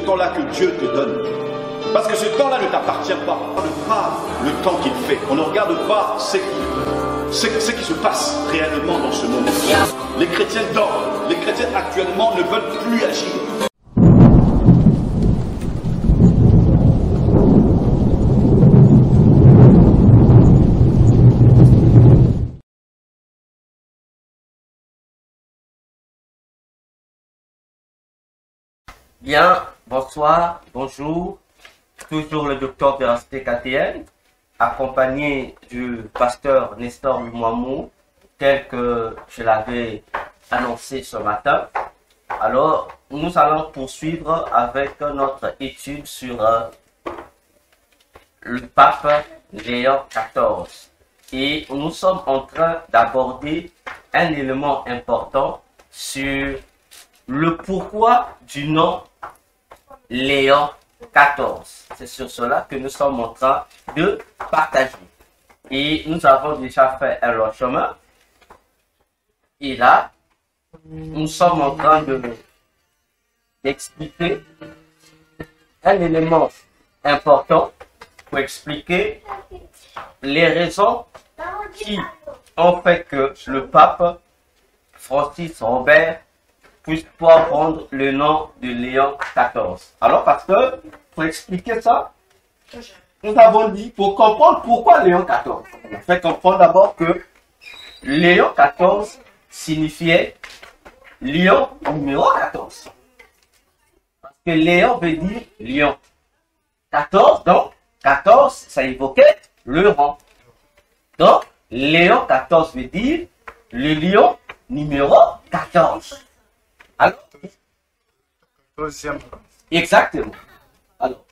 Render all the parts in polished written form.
temps-là que Dieu te donne. Parce que ce temps-là ne t'appartient pas. On ne regarde pas le temps qu'il fait. On ne regarde pas ce qui se passe réellement dans ce monde. Les chrétiens dorment. Les chrétiens actuellement ne veulent plus agir. Bien, bonsoir, bonjour, toujours le docteur Véracité KTN, accompagné du pasteur Nestor Lumwamou, tel que je l'avais annoncé ce matin. Alors, nous allons poursuivre avec notre étude sur le pape Léon XIV. Et nous sommes en train d'aborder un élément important sur le pourquoi du nom Léon XIV. C'est sur cela que nous sommes en train de partager. Et nous avons déjà fait un long chemin. Et là, nous sommes en train d'expliquer un élément important pour expliquer les raisons qui ont fait que le pape Francis Robert puisse pouvoir prendre le nom de Léon XIV. Alors, parce que, pour expliquer ça, nous avons dit, pour comprendre pourquoi Léon XIV, on a fait comprendre d'abord que Léon XIV signifiait Lion numéro 14. Parce que Léon veut dire lion. 14, donc, 14, ça évoquait le rang. Donc, Léon XIV veut dire le lion numéro 14. Alors, exactement. Alors,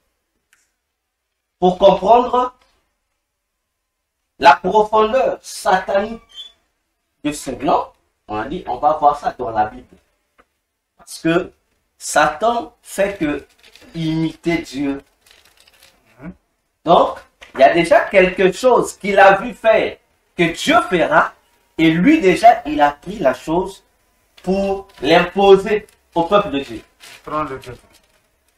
pour comprendre la profondeur satanique de ce nom, on a dit, on va voir ça dans la Bible. Parce que Satan fait que imiter Dieu. Donc, il y a déjà quelque chose qu'il a vu faire, que Dieu fera, et lui déjà, il a pris la chose pour l'imposer au peuple de Dieu.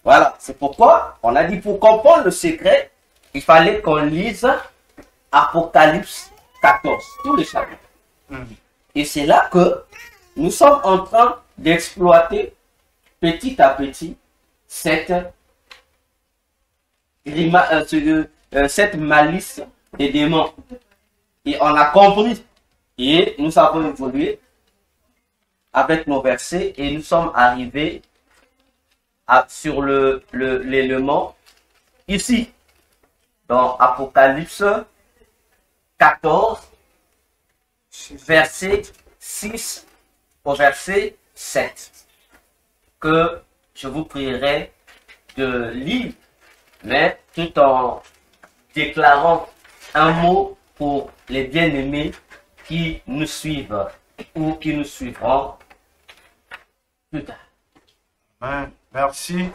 Voilà, c'est pourquoi on a dit pour comprendre le secret, il fallait qu'on lise Apocalypse 14, tous les chapitres. Et c'est là que nous sommes en train d'exploiter petit à petit cette malice des démons. Et on a compris et nous avons évolué avec nos versets et nous sommes arrivés sur l'élément ici dans Apocalypse 14 verset 6 au verset 7 que je vous prierai de lire, mais tout en déclarant un mot pour les bien-aimés qui nous suivent ou qui nous suivront plus tard. Amen. Merci.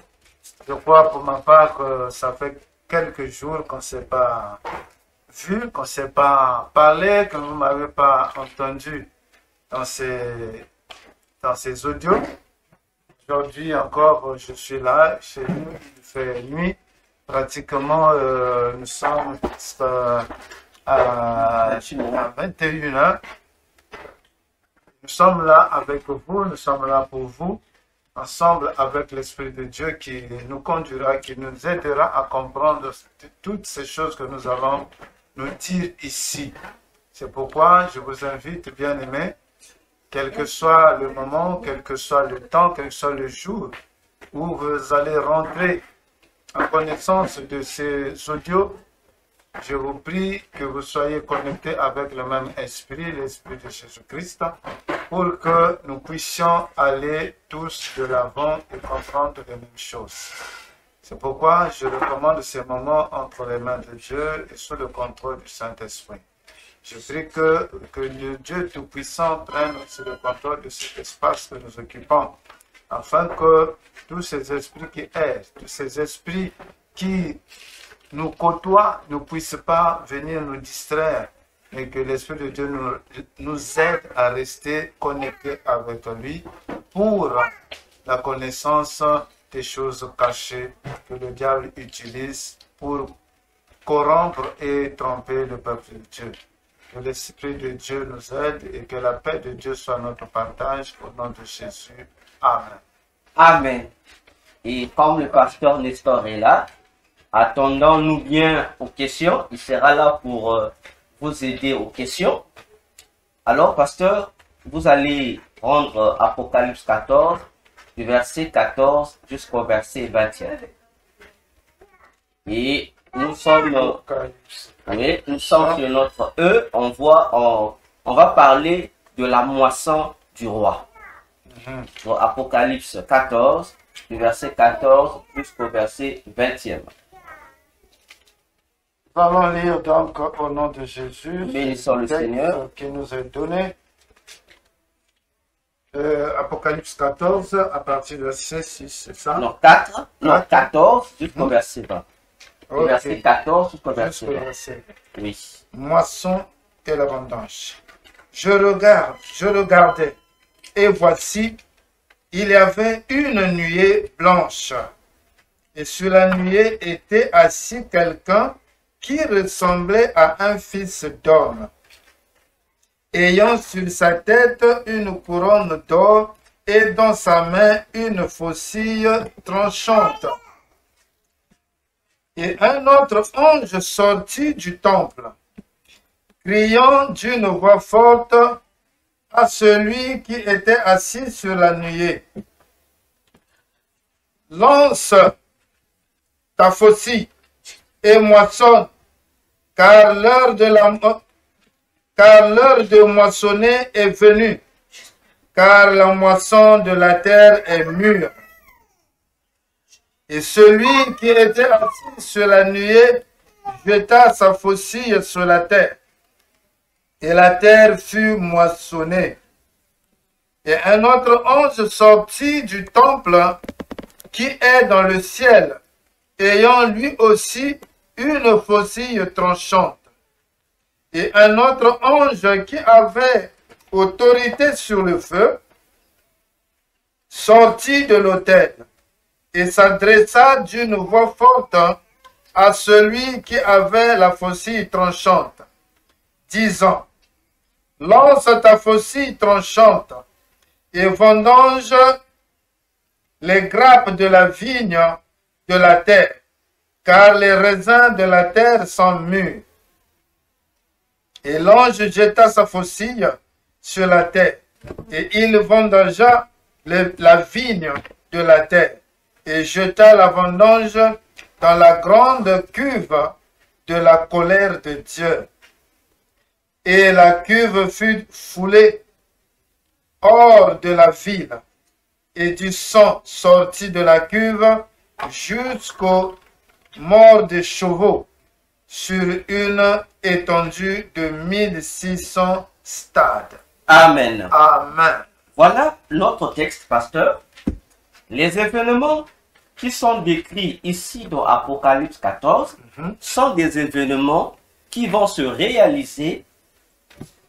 Je crois pour ma part que ça fait quelques jours qu'on ne s'est pas vu, qu'on ne s'est pas parlé, que vous ne m'avez pas entendu dans ces audios. Aujourd'hui encore, je suis là, chez nous, il fait nuit. Pratiquement, nous sommes à 21h. Nous sommes là avec vous, nous sommes là pour vous, ensemble avec l'Esprit de Dieu qui nous conduira, qui nous aidera à comprendre toutes ces choses que nous allons nous dire ici. C'est pourquoi je vous invite, bien-aimés, quel que soit le moment, quel que soit le temps, quel que soit le jour où vous allez rentrer en connaissance de ces audios, je vous prie que vous soyez connectés avec le même esprit, l'esprit de Jésus-Christ, pour que nous puissions aller tous de l'avant et comprendre les mêmes choses. C'est pourquoi je recommande ces moments entre les mains de Dieu et sous le contrôle du Saint-Esprit. Je prie que le Dieu Tout-Puissant prenne sur le contrôle de cet espace que nous occupons, afin que tous ces esprits qui errent, tous ces esprits qui nous côtoient ne puissent pas venir nous distraire, et que l'Esprit de Dieu nous aide à rester connectés avec lui pour la connaissance des choses cachées que le diable utilise pour corrompre et tromper le peuple de Dieu. Que l'Esprit de Dieu nous aide et que la paix de Dieu soit notre partage au nom de Jésus. Amen. Amen. Et comme le pasteur Nestor est là, attendons-nous bien aux questions. Il sera là pour vous aider aux questions. Alors, pasteur, vous allez prendre Apocalypse 14, du verset 14 jusqu'au verset 21. Et nous sommes, oui, nous sommes sur notre E. On va parler de la moisson du roi. Dans Apocalypse 14, du verset 14 jusqu'au verset 20e. Nous allons lire donc au nom de Jésus. Bénissons le Seigneur. Qui nous est donné. Apocalypse 14, à partir du verset 6, c'est ça? Non, 4, non, 14 jusqu'au verset 20. Okay. Verset 14 jusqu'au verset 20. Oui. Moisson et la vendange. Je regardais, et voici, il y avait une nuée blanche. Et sur la nuée était assis quelqu'un qui ressemblait à un fils d'homme, ayant sur sa tête une couronne d'or et dans sa main une faucille tranchante. Et un autre ange sortit du temple, criant d'une voix forte à celui qui était assis sur la nuée: lance ta faucille et moissonne, car l'heure de moissonner est venue, car la moisson de la terre est mûre. Et celui qui était assis sur la nuée jeta sa faucille sur la terre, et la terre fut moissonnée. Et un autre ange sortit du temple qui est dans le ciel, ayant lui aussi une faucille tranchante. Et un autre ange qui avait autorité sur le feu sortit de l'autel et s'adressa d'une voix forte à celui qui avait la faucille tranchante, disant: lance ta faucille tranchante et vendange les grappes de la vigne de la terre, car les raisins de la terre sont mûrs. Et l'ange jeta sa faucille sur la terre, et il vendangea la vigne de la terre, et jeta la vendange dans la grande cuve de la colère de Dieu. Et la cuve fut foulée hors de la ville, et du sang sortit de la cuve jusqu'aux morts des chevaux, sur une étendue de 1600 stades. Amen. Amen. Voilà notre texte, pasteur. Les événements qui sont décrits ici dans Apocalypse 14 sont des événements qui vont se réaliser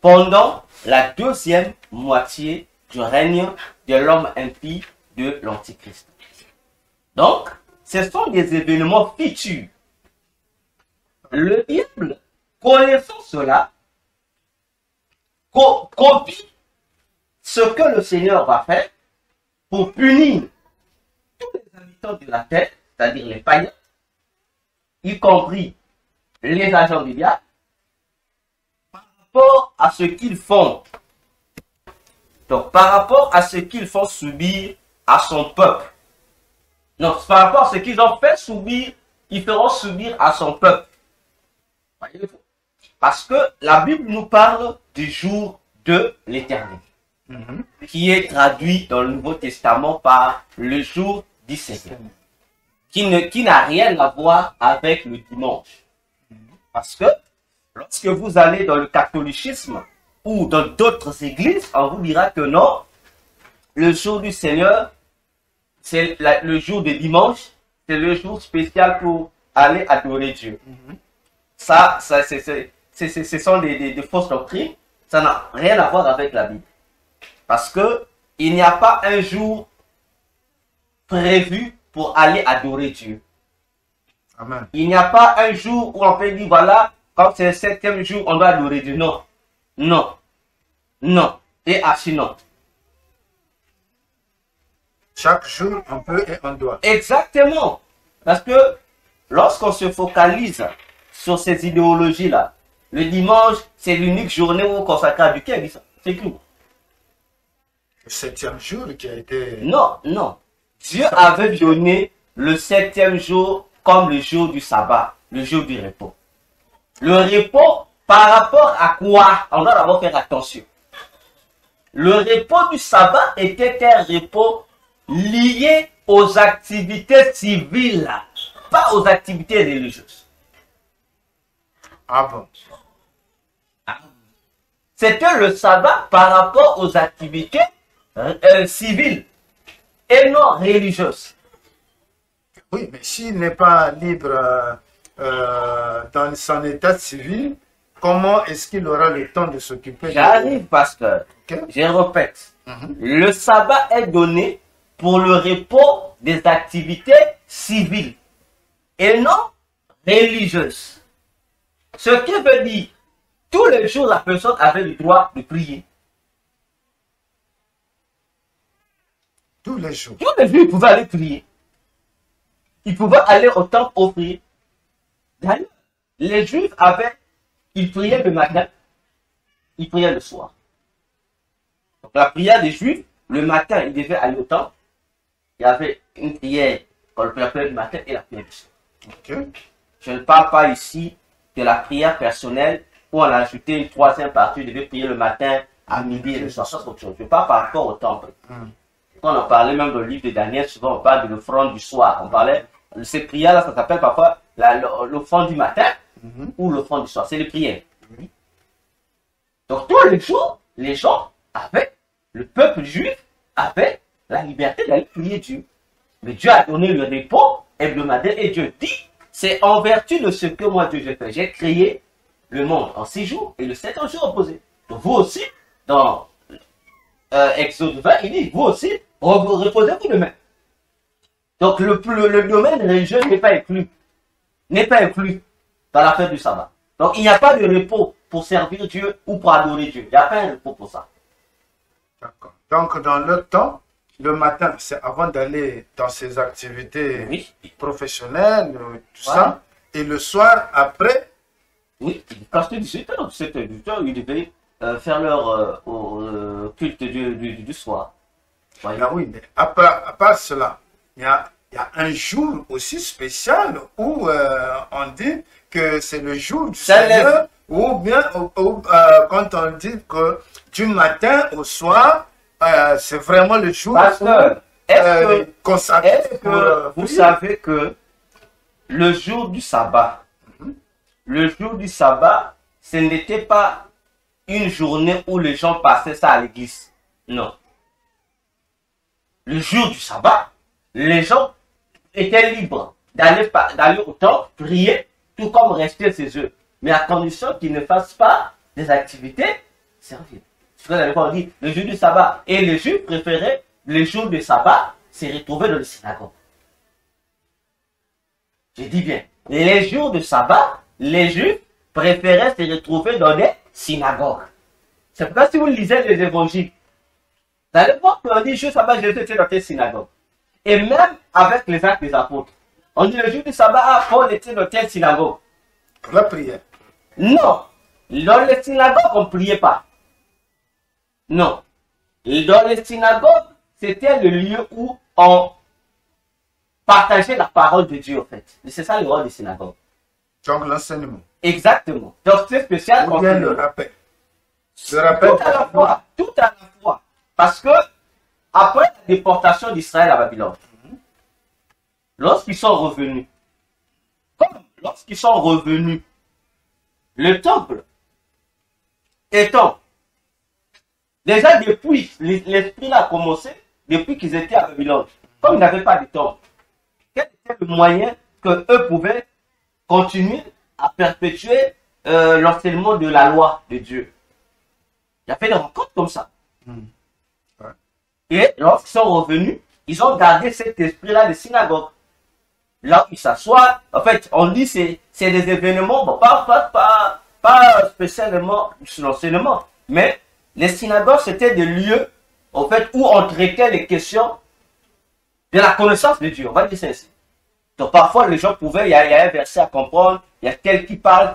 pendant la deuxième moitié du règne de l'homme impie de l'Antichrist. Donc, ce sont des événements futurs. Le diable, connaissant cela, copie ce que le Seigneur va faire pour punir tous les habitants de la terre, c'est-à-dire les païens, y compris les agents du diable, par rapport à ce qu'ils font. Donc, par rapport à ce qu'ils font subir à son peuple. Non, par rapport à ce qu'ils ont fait subir, ils feront subir à son peuple. Parce que la Bible nous parle du jour de l'Éternel, qui est traduit dans le Nouveau Testament par le jour du Seigneur, qui n'a rien à voir avec le dimanche. Parce que lorsque vous allez dans le catholicisme ou dans d'autres églises, on vous dira que non, le jour du Seigneur, c'est le jour de dimanche, c'est le jour spécial pour aller adorer Dieu. Ça ce sont des fausses doctrines. Ça n'a rien à voir avec la Bible. Parce que il n'y a pas un jour prévu pour aller adorer Dieu. Amen. Il n'y a pas un jour où on peut dire, voilà, comme c'est le 7e jour, on doit adorer Dieu. Non, non, non, et ainsi non. Chaque jour, on peut et on doit. Exactement. Parce que lorsqu'on se focalise sur ces idéologies-là, le dimanche, c'est l'unique journée où on consacre à Dieu. Qui a dit ça? C'est tout. Le 7e jour qui a été... Non, non. Dieu avait donné le 7e jour comme le jour du sabbat, le jour du repos. Le repos, par rapport à quoi? On doit d'abord faire attention. Le repos du sabbat était un repos lié aux activités civiles, pas aux activités religieuses. Ah bon? C'était le sabbat par rapport aux activités civiles et non religieuses. Oui, mais s'il n'est pas libre dans son état civil, comment est-ce qu'il aura le temps de s'occuper? J'arrive, pasteur. Ok. Je répète. Le sabbat est donné pour le repos des activités civiles et non religieuses. Ce qui veut dire, tous les jours, la personne avait le droit de prier. Tous les jours. Tous les jours, il pouvait aller prier. Il pouvait aller au temple offrir. D'ailleurs, les Juifs ils priaient le matin, ils priaient le soir. Donc la prière des Juifs, le matin, ils devaient aller au temple. Il y avait une prière, la prière du matin et la prière du soir. Ok. Je ne parle pas ici de la prière personnelle où on a ajouté une troisième partie, on devait prier le matin, à midi et le soir. Ça, c'est autre chose. Je parle par rapport au temple. Quand on parlait même dans le livre de Daniel, souvent on parle de l'offrande du soir. On parlait, ces prières-là, ça s'appelle parfois l'offrande du matin ou l'offrande du soir. C'est les prières. Donc tous les jours, les gens avaient, le peuple juif avait la liberté d'aller prier Dieu. Mais Dieu a donné le repos hebdomadaire et Dieu dit, c'est en vertu de ce que moi Dieu j'ai fait. J'ai créé le monde en 6 jours et le 7e jour reposé. Donc vous aussi, dans Exode 20, il dit, vous aussi, reposez-vous demain. Donc le domaine religieux n'est pas inclus. N'est pas inclus dans la fête du sabbat. Donc il n'y a pas de repos pour servir Dieu ou pour adorer Dieu. Il n'y a pas un repos pour ça. D'accord. Donc dans le temps, le matin, c'est avant d'aller dans ses activités professionnelles, tout ça. Et le soir, après. Oui, quand c'était 18h, c'était 18h, ils devaient faire leur culte du soir. Ah oui, mais à part cela, il y a un jour aussi spécial où on dit que c'est le jour du Seigneur, ou bien quand on dit que du matin au soir, c'est vraiment le jour consacré. Est-ce que vous savez que le jour du sabbat, ce n'était pas une journée où les gens passaient ça à l'église. Non. Le jour du sabbat, les gens étaient libres d'aller au temple, prier, tout comme rester chez eux. Mais à condition qu'ils ne fassent pas des activités serviles. C'est ce qu'on dit, le jour du sabbat. Et les Juifs préféraient le jour du sabbat se retrouver dans les synagogues. Je dis bien, les jours de sabbat, les Juifs préféraient se retrouver dans des synagogues. C'est pourquoi si vous lisez les évangiles, vous allez voir qu'on dit, jour du sabbat, Jésus était dans les synagogues. Et même avec les actes des apôtres, on dit le jour du sabbat, Paul était dans telle synagogue. Pour la prière. Non. Dans les synagogues, on ne priait pas. Non. Dans les synagogues, c'était le lieu où on partageait la parole de Dieu, en fait. C'est ça le rôle des synagogues. Donc l'enseignement. Exactement. Donc c'est spécial. Ou bien le rappel. Le rappel. Tout à la fois. Tout à la fois. Parce que, après la déportation d'Israël à Babylone, lorsqu'ils sont revenus, le temple étant, déjà depuis, l'esprit a commencé, depuis qu'ils étaient à Babylone, comme ils n'avaient pas de temple, quel était le moyen qu'eux pouvaient continuer à perpétuer l'enseignement de la loi de Dieu? Il y a fait des rencontres comme ça. Et lorsqu'ils sont revenus, ils ont gardé cet esprit-là de synagogue. Là où ils s'assoient, en fait, on dit c'est des événements, bon, pas spécialement sur l'enseignement, mais les synagogues, c'était des lieux, en fait, où on traitait les questions de la connaissance de Dieu, on va dire ça ainsi. Donc parfois, les gens pouvaient, il y a un verset à comprendre, il y a tel qui parle,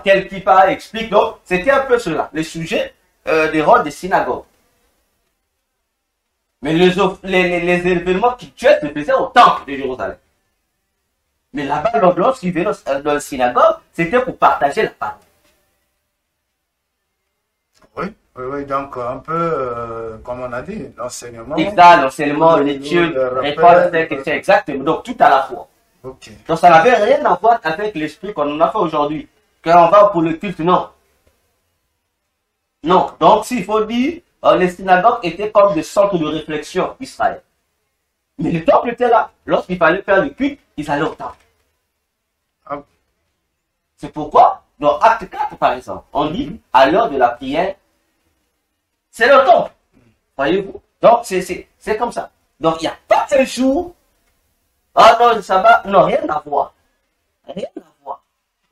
explique. Donc, c'était un peu cela, les sujets des rôles des synagogues. Mais les événements qui tuaient se faisaient au temple de Jérusalem. Mais là-bas, lorsqu'ils venaient dans la synagogue, c'était pour partager la parole. Oui, donc un peu, comme on a dit, l'enseignement. Exact, l'enseignement, l'étude, réponse, exactement. Donc, tout à la fois. Okay. Donc, ça n'avait rien à voir avec l'esprit qu'on en a fait aujourd'hui. Quand on va pour le culte, non. Non. Donc, s'il faut dire, les synagogues étaient comme des centres de réflexion d'Israël. Mais le temple était là. Lorsqu'il fallait faire le culte, ils allaient au temple. Ah. C'est pourquoi, dans Acte 4, par exemple, on dit, à l'heure de la prière, c'est le temple. Voyez-vous? Donc, c'est comme ça. Donc, il n'y a pas un jour. Ah non, le sabbat, non, rien à voir. Rien à voir.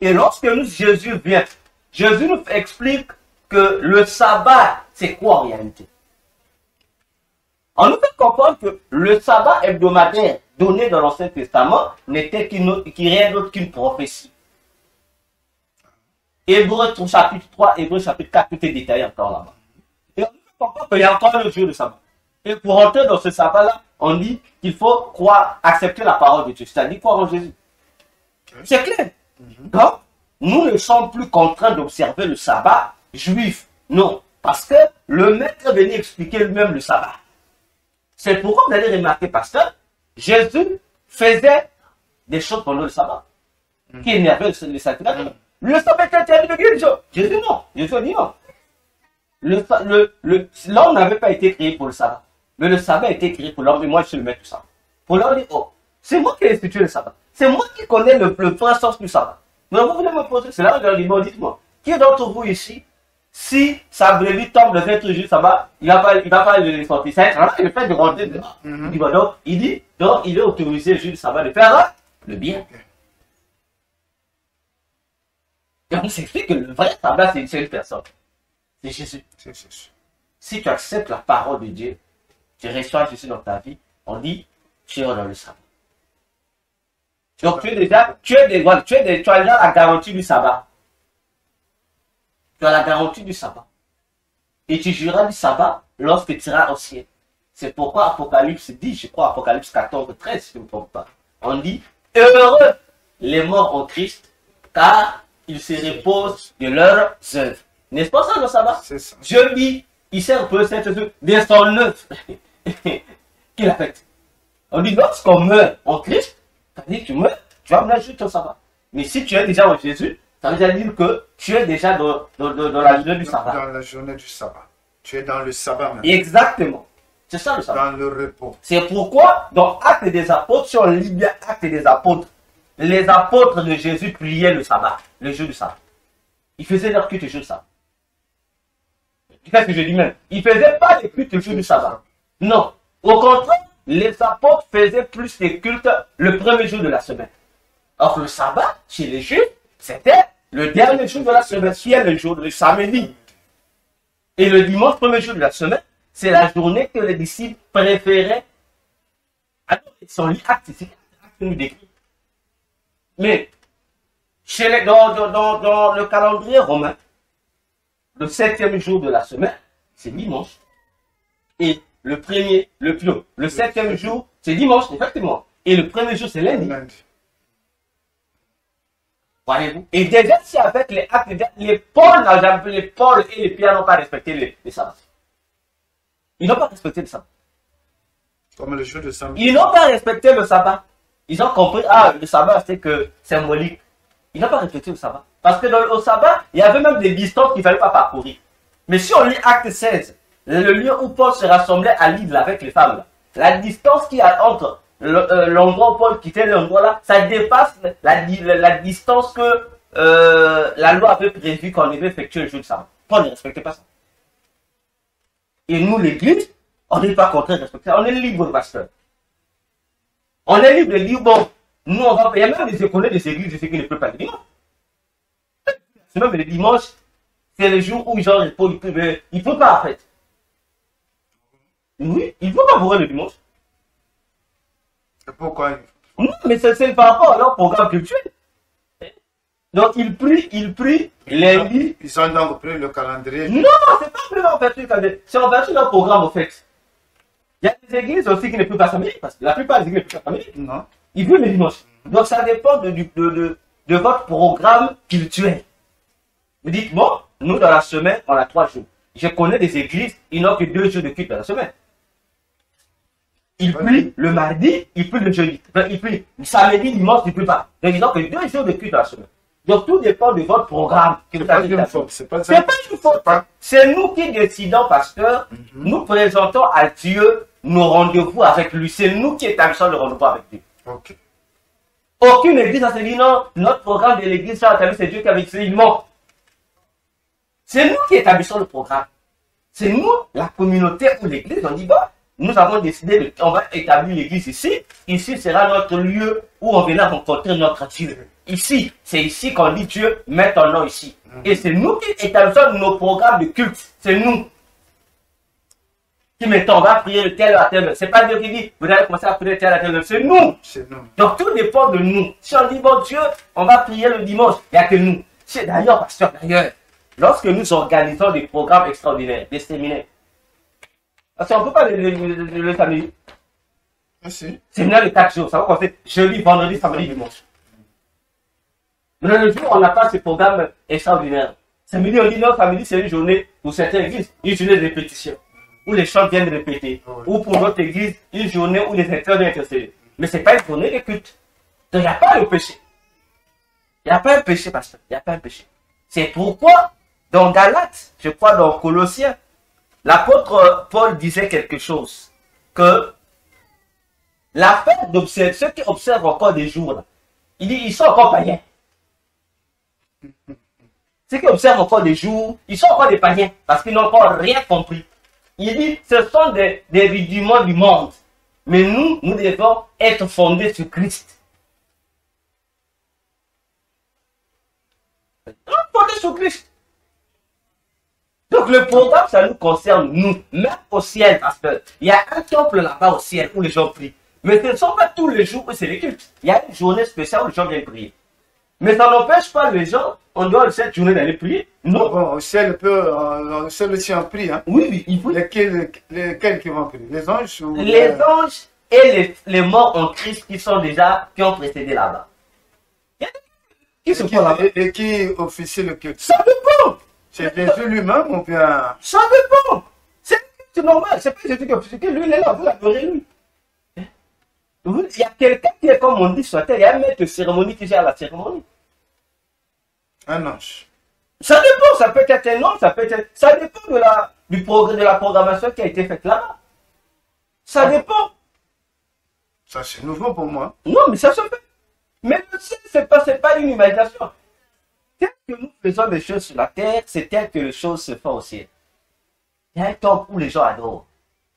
Et lorsque Jésus vient, Jésus nous explique que le sabbat, c'est quoi en réalité? On nous fait comprendre que le sabbat hebdomadaire donné dans l'Ancien Testament n'était rien d'autre qu'une prophétie. Hébreux chapitre 3, Hébreux chapitre 4, tout est détaillé encore là-bas. Et on nous fait comprendre qu'il y a encore un jour de sabbat. Et pour entrer dans ce sabbat-là, on dit qu'il faut croire, accepter la parole de Dieu, c'est-à-dire croire en Jésus. C'est clair. Donc, nous ne sommes plus contraints d'observer le sabbat juif. Non, parce que le maître venait expliquer lui-même le sabbat. C'est pourquoi vous allez remarquer, pasteur, Jésus faisait des choses pendant le sabbat, qui énervaient les sacrificateurs. Le sabbat était interdit de guérison. Jésus non. Jésus dit non. L'homme n'avait pas été créé pour le sabbat. Mais le sabbat a été créé pour l'homme, et moi je suis le maître du sabbat. Pour l'homme dire, oh, c'est moi qui ai institué le sabbat. C'est moi qui connais le vrai sens du sabbat. Mais vous voulez me poser cela, je leur dis, bon, dites-moi, qui d'entre vous ici, si sa brebis tombe le 20 du sabbat, il va pas le sortir. C'est le fait de rentrer dedans. Il dit, bon, donc, il est autorisé le jour du sabbat de faire le bien. Et on s'explique que le vrai sabbat, c'est une seule personne. C'est Jésus. Si tu acceptes la parole de Dieu, tu reçois Jésus dans ta vie, on dit, tu es dans le sabbat. Donc tu as déjà la garantie du sabbat. Tu as la garantie du sabbat. Et tu jureras du sabbat lorsque tu iras au ciel. C'est pourquoi Apocalypse dit, je crois Apocalypse 14, 13, si je ne me trompe pas. On dit, heureux les morts en Christ, car ils se reposent de leurs œuvres. N'est-ce pas ça le sabbat? Dieu dit, il s'est reposé de son œuvre qu'il a fait. On dit, lorsqu'on meurt en Christ, ça veut dire que tu meurs, tu vas mener juste ton sabbat. Mais si tu es déjà en Jésus, ça veut dire que tu es déjà dans la journée du sabbat. Dans la journée du sabbat. Tu es dans le sabbat même. Exactement. C'est ça le sabbat. Dans le repos. C'est pourquoi, dans Actes des Apôtres, si on lit bien Actes des Apôtres, les apôtres de Jésus priaient le sabbat, le jour du sabbat. Ils faisaient leur culte le jour du sabbat. Qu'est-ce que je dis même? Ils ne faisaient pas les cultes le jour du sabbat. Non. Au contraire, les apôtres faisaient plus les cultes le premier jour de la semaine. Or, le sabbat, chez les Juifs, c'était le dernier jour de la semaine, qui est le jour de samedi. Et le dimanche, premier jour de la semaine, c'est la journée que les disciples préféraient. Alors, ils sont liés actes ici, actes nous décrit. Mais, dans le calendrier romain, le 7e jour de la semaine, c'est dimanche. Et le 7e jour, c'est dimanche, effectivement. Et le premier jour, c'est lundi. Voyez-vous? Et déjà, si avec les actes, les Paul et les Pierre n'ont pas respecté les sabbats. Ils n'ont pas respecté le sabbat. Comme le jour de samedi. Ils n'ont pas respecté le sabbat. Ils ont compris, le sabbat, c'est que symbolique. Ils n'ont pas respecté le sabbat. Parce que au sabbat, il y avait même des distances qu'il ne fallait pas parcourir. Mais si on lit Acte 16, le lieu où Paul se rassemblait à l'île avec les femmes, la distance qu'il y a entre l'endroit où Paul quittait l'endroit là, ça dépasse la distance que la loi avait prévu qu'on devait effectuer le jour de sabbat. Paul ne respectait pas ça. Et nous, l'église, on n'est pas contraint de respecter ça. On est libre, pasteur. On est libre de dire, bon, nous, on va. Il y a même des écoles des églises, de ceux qui ne peuvent pas le dimanche. C'est même le dimanche, c'est le jour où, genre, il faut pas, en fait. Oui, il ne faut pas bourrer le dimanche. Et pourquoi? Non, mais c'est par rapport à leur programme culturel. Donc, ils prient lundi. Ils ont donc pris le calendrier. Non, c'est pas plus en vertu du calendrier. C'est en vertu de leur programme, en fait. Il y a des églises aussi qui ne peuvent pas samedi, parce que la plupart des églises ne peuvent pas samedi. Non. Ils veulent le dimanche. Donc, ça dépend de votre programme culturel. Vous dites, bon, nous, dans la semaine, on a 3 jours. Je connais des églises, ils n'ont que 2 jours de culte dans la semaine. Ils prient le mardi, ils prient le jeudi. Enfin, ils prient le samedi, dimanche, ils ne prient pas. Donc, ils n'ont que 2 jours de culte dans la semaine. Donc, tout dépend de votre programme. C'est pas une faute. C'est pas une faute. C'est nous qui décidons, pasteur. Nous présentons à Dieu nos rendez-vous avec lui. C'est nous qui établissons le rendez-vous avec Dieu. Ok. Aucune église n'a dit non, notre programme de l'église, c'est Dieu qui a décidé, il manque. C'est nous qui établissons le programme. C'est nous, la communauté ou l'église, on dit, bah, nous avons décidé, on va établir l'église ici. Ici sera notre lieu où on viendra rencontrer notre Dieu. Ici, c'est ici qu'on dit Dieu, mets ton nom ici. Et c'est nous qui établissons nos programmes de culte. C'est nous qui mettons, on va prier le tel à tel. C'est pas Dieu qui dit, vous allez commencer à prier le tel à tel. C'est nous. C'est nous. Donc tout dépend de nous. Si on dit, bon Dieu, on va prier le dimanche, il n'y a que nous. C'est d'ailleurs, pasteur, d'ailleurs, lorsque nous organisons des programmes extraordinaires, des séminaires, parce qu'on ne peut pas le samedi. Merci. Séminaire de 4 jours, ça va commencer jeudi, vendredi, samedi, dimanche. Mais le jour, on n'a pas ce programme extraordinaire. Samedi, on dit non, samedi, c'est une journée pour certaines églises, une journée de répétition, où les chants viennent répéter. Oui. Ou pour notre église, une journée où les intercesseurs viennent intercéder. Mais ce n'est pas une journée de culte. Donc, il n'y a pas de péché. Il n'y a pas un péché, pasteur. Il n'y a pas un péché. C'est pourquoi, dans Galates, je crois dans Colossiens, l'apôtre Paul disait quelque chose. Que la fête d'observer, ceux qui observent encore des jours, là, il dit, ils sont encore païens. Ceux qui observent encore des jours, ils sont encore des païens, parce qu'ils n'ont encore rien compris. Il dit, ce sont des rudiments du monde. Mais nous devons être fondés sur Christ. Fondés sur Christ. Donc le programme, ça nous concerne, nous, même au ciel, parce qu'il y a un temple là-bas au ciel où les gens prient. Mais ce ne sont pas tous les jours où c'est les cultes. Il y a une journée spéciale où les gens viennent prier. Mais ça n'empêche pas les gens, on doit cette journée d'aller prier. Non. Bon, au ciel, au ciel aussi on prie. Hein? Oui, oui, il faut. Lesquels qui vont prier? Les anges ou Les anges et les morts en Christ qui ont précédé là-bas. Qui se font là-bas? Et qui officie le culte? Ça dépend. C'est Jésus lui-même ou bien? Ça dépend. C'est normal. C'est pas Jésus qui officie. Lui, il est là, vous l'adorez lui. Il y a quelqu'un qui est comme on dit sur la terre, il y a un maître de cérémonie qui gère la cérémonie. Un ange. Ça dépend, ça peut être un homme, ça dépend de la programmation qui a été faite là-bas. Ça dépend. Ça c'est nouveau pour moi. Non, mais ça se fait. Mais le ciel, c'est pas une imagination. Tel que nous faisons des choses sur la terre, c'est tel que les choses se font au ciel. Il y a un temple où les gens adorent.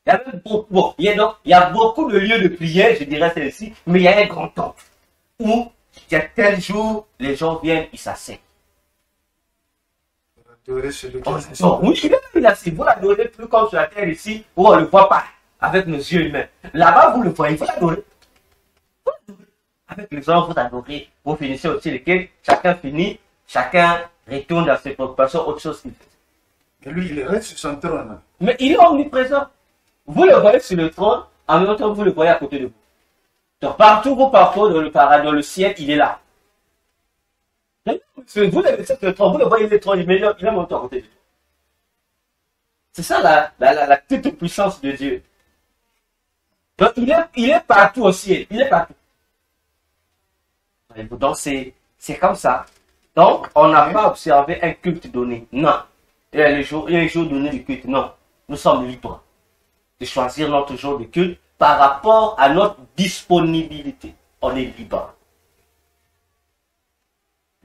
Il y a même beaucoup, il y a beaucoup de lieux de prière, je dirais celle-ci, mais il y a un grand temple où, il y a tel jour, les gens viennent, ils s'asseyent. Adorer celui qui Oui, il est là, si vous l'adorez plus comme sur la terre ici, où on ne le voit pas avec nos yeux humains. Là-bas, vous le voyez, vous l'adorez. Avec les gens, vous adorez, vous finissez aussi lesquels, chacun finit, chacun retourne dans ses préoccupations, autre chose qu'il fait. Et lui, il reste sur son trône. Mais il est omniprésent. Vous le voyez sur le trône, en même temps vous le voyez à côté de vous. Donc partout vous partez dans le paradis, dans le ciel, il est là. Vous le laissez sur le trône, vous le voyez le trône, il est monté à côté de vous. C'est ça la toute puissance de Dieu. Donc il est partout au ciel, il est partout. Donc c'est comme ça. Donc on n'a pas observé un culte donné. Non. Il y a un jour donné du culte. Non. Nous sommes libres de choisir notre jour de culte par rapport à notre disponibilité. On est libre.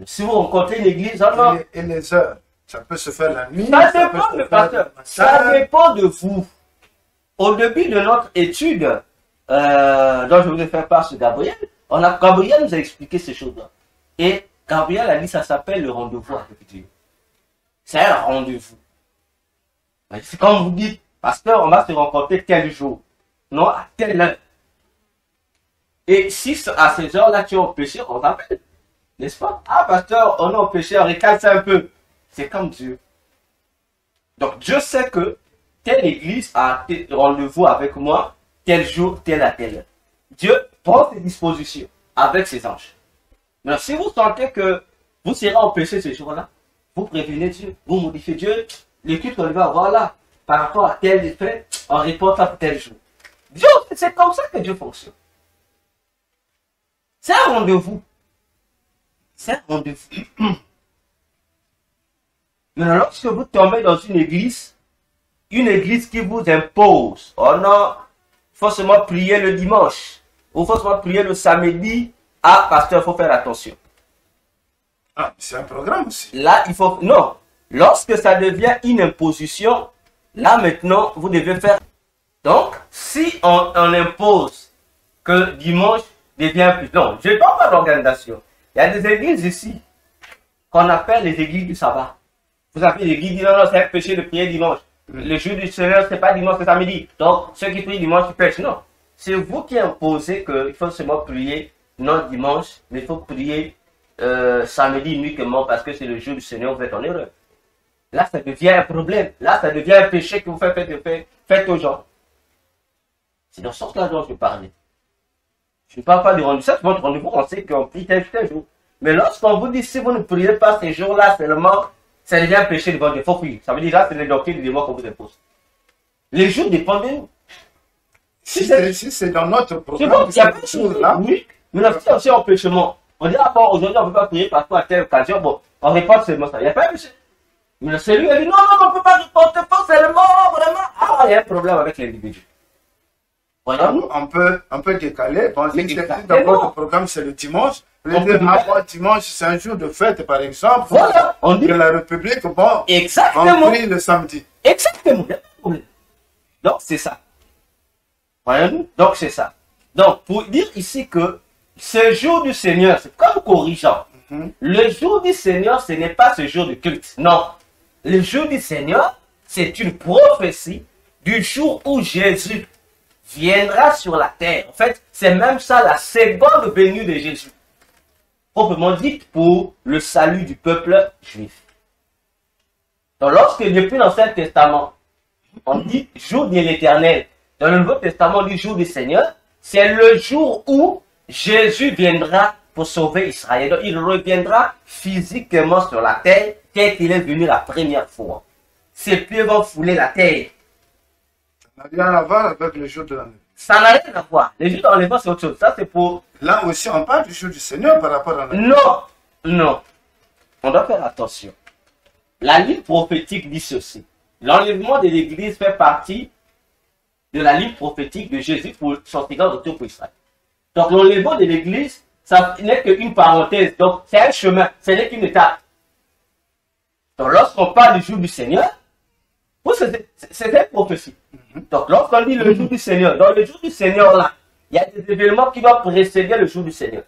Si vous rencontrez une église, et les heures, ça peut se faire la nuit. Ça dépend, le pasteur. Ça dépend de vous. Au début de notre étude, dont je voulais faire part sur Gabriel. Gabriel nous a expliqué ces choses-là. Et Gabriel a dit ça s'appelle le rendez-vous avec Dieu. C'est un rendez-vous. C'est comme vous dites, pasteur, on va se rencontrer tel jour. Non, à telle heure. Et si à ces heures-là tu es au péché, on t'appelle. N'est-ce pas? Ah, pasteur, on est au péché, on recale ça un peu. C'est comme Dieu. Donc Dieu sait que telle église a rendez-vous avec moi, tel jour, telle à telle heure. Dieu prend ses dispositions avec ses anges. Mais si vous sentez que vous serez au péché ce jour-là, vous prévenez Dieu, vous modifiez Dieu, l'équipe qu'on va avoir là, par rapport à tel effet, on reporte à tel jour. Dieu, c'est comme ça que Dieu fonctionne. C'est un rendez-vous. C'est un rendez-vous. Mais lorsque vous tombez dans une église qui vous impose, oh non, il faut seulement prier le dimanche, ou il faut seulement prier le samedi, ah, pasteur, il faut faire attention. Ah, c'est un programme aussi. Là, il faut... Non. Lorsque ça devient une imposition, là, maintenant, vous devez faire... Donc, si on impose que dimanche devient plus... Non, je ne parle pas d'organisation. Il y a des églises ici qu'on appelle les églises du sabbat. Vous appelez les églises, non, non, c'est un péché de prier dimanche. Le jour du Seigneur, c'est pas dimanche, c'est samedi. Donc, ceux qui prient dimanche, ils pêchent. Non. C'est vous qui imposez qu'il faut seulement prier non dimanche, mais il faut prier samedi uniquement parce que c'est le jour du Seigneur, vous êtes en erreur. Là, ça devient un problème. Là, ça devient un péché que vous faites aux gens. C'est dans ce sens-là dont je parlais. Je ne parle pas de rendez-vous. Ça, votre rendez-vous, on sait qu'on prie tel jour. Mais lorsqu'on vous dit, si vous ne priez pas ces jours-là seulement, ça devient un péché devant Dieu. Il faut prier. Ça veut dire, là, c'est les doctrines du démon qu'on vous impose. Les jours dépendent de nous. Si c'est dans notre programme, il y a pas de choses là. Oui, mais là, si on sait empêchement, on dit, ah bon, aujourd'hui, on ne peut pas prier parce qu'à telle occasion, bon, on répond seulement ça. Il n'y a pas un péché. Mais c'est lui, il dit, non, non, on ne peut pas reporter pas seulement, vraiment. Ah, il y a un problème avec l'individu. Voilà. On peut décaler. Bon, si dans votre programme, c'est le dimanche. Le dimanche, c'est un jour de fête, par exemple. Voilà. On dit de la République, bon, exactement. On prie le samedi. Exactement. Donc, c'est ça. Voyez-vous? Donc, c'est ça. Donc, pour dire ici que ce jour du Seigneur, c'est comme corrigeant. Le jour du Seigneur, ce n'est pas ce jour de culte. Non. Le jour du Seigneur, c'est une prophétie du jour où Jésus viendra sur la terre. En fait, c'est même ça la seconde venue de Jésus. Proprement dit, pour le salut du peuple juif. Donc, lorsque depuis l'Ancien Testament, on dit jour de l'Éternel, dans le Nouveau Testament, on dit jour du Seigneur, c'est le jour où Jésus viendra pour sauver Israël. Donc, il reviendra physiquement sur la terre tel qu'il est venu la première fois. Ses pieds vont fouler la terre. Ça n'a rien à voir avec le jour de l'enlèvement. Ça n'a rien à voir. Le jour de l'enlèvement, c'est autre chose. Ça, c'est pour... Là aussi, on parle du jour du Seigneur par rapport à l'enlèvement. Non, non. On doit faire attention. La ligne prophétique dit ceci. L'enlèvement de l'Église fait partie de la ligne prophétique de Jésus pour son second retour pour Israël. Donc, l'enlèvement de l'Église, ça n'est qu'une parenthèse. Donc, c'est un chemin. Ce n'est qu'une étape. Donc, lorsqu'on parle du jour du Seigneur, c'est une prophétie. Donc, lorsqu'on dit le jour du Seigneur, dans le jour du Seigneur, là, il y a des événements qui doivent précéder le jour du Seigneur,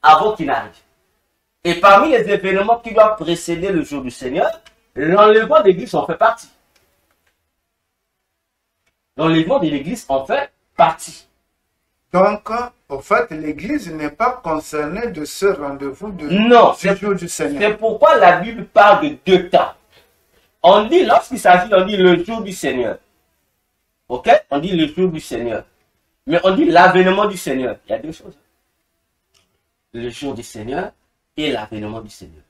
avant qu'il n'arrive. Et parmi les événements qui doivent précéder le jour du Seigneur, l'enlèvement de l'Église en fait partie. L'enlèvement de l'Église en fait partie. Donc, au fait, l'Église n'est pas concernée de ce rendez-vous du jour du Seigneur. C'est pourquoi la Bible parle de deux temps. On dit, lorsqu'il s'agit, on dit le jour du Seigneur. Ok? On dit le jour du Seigneur. Mais on dit l'avènement du Seigneur. Il y a deux choses. Le jour du Seigneur et l'avènement du Seigneur.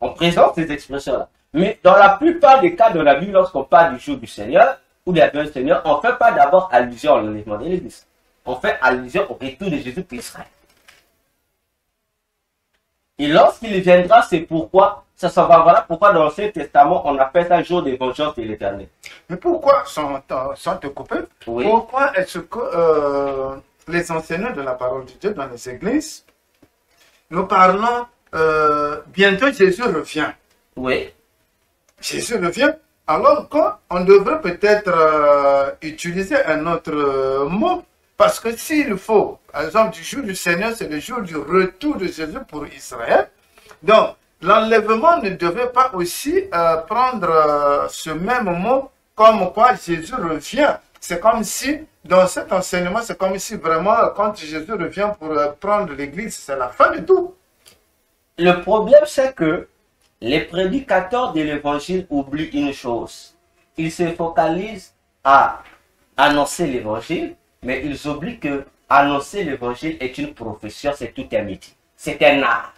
On présente ces expressions-là. Mais dans la plupart des cas de la Bible, lorsqu'on parle du jour du Seigneur ou de l'avènement du Seigneur, on ne fait pas d'abord allusion à l'enlèvement de l'Église. On fait allusion au retour de Jésus pour Israël. Et lorsqu'il viendra, c'est pourquoi, ça va voilà pourquoi dans l'Ancien Testament, on appelle ça jour de vengeance de l'Éternel. Mais pourquoi, sans te couper, oui. Pourquoi est-ce que les enseignants de la parole de Dieu dans les églises, nous parlons, bientôt Jésus revient. Oui. Jésus revient. Alors qu'on devrait peut-être utiliser un autre mot, parce que s'il faut, par exemple, du jour du Seigneur, c'est le jour du retour de Jésus pour Israël. Donc, l'enlèvement ne devait pas aussi prendre ce même mot comme quoi Jésus revient. C'est comme si, dans cet enseignement, c'est comme si vraiment, quand Jésus revient pour prendre l'église, c'est la fin de tout. Le problème, c'est que les prédicateurs de l'évangile oublient une chose. Ils se focalisent à annoncer l'évangile, mais ils oublient que annoncer l'évangile est une profession, c'est tout un métier. C'est un art,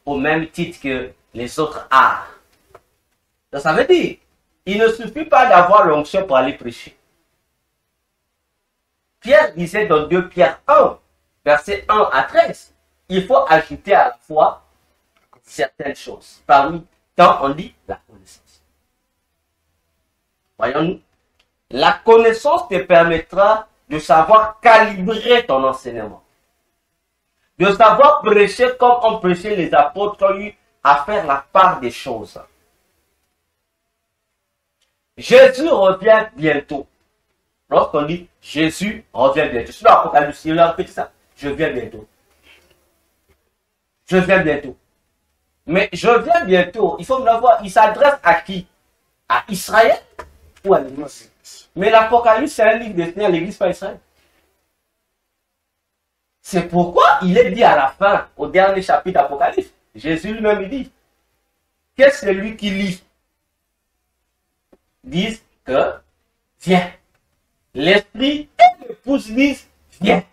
au même titre que les autres arts. Donc, ça veut dire, il ne suffit pas d'avoir l'onction pour aller prêcher. Pierre disait dans 2 Pierre 1, versets 1 à 13, il faut ajouter à la foi certaines choses. Parmi tant on dit la connaissance. Voyons-nous, la connaissance te permettra de savoir calibrer ton enseignement. De savoir prêcher comme on prêchait les apôtres ont eu à faire la part des choses. Jésus revient bientôt. Lorsqu'on dit Jésus revient bientôt, c'est dans l'Apocalypse, il a répété ça. Je viens bientôt. Je viens bientôt. Mais je viens bientôt, il faut me le voir, il s'adresse à qui? À Israël ou à l'Église? Mais l'Apocalypse, c'est un livre destiné à l'Église, pas Israël. C'est pourquoi il est dit à la fin, au dernier chapitre d'Apocalypse, Jésus lui-même dit, que celui qui lit dise que viens. L'esprit et l'épouse disent viens.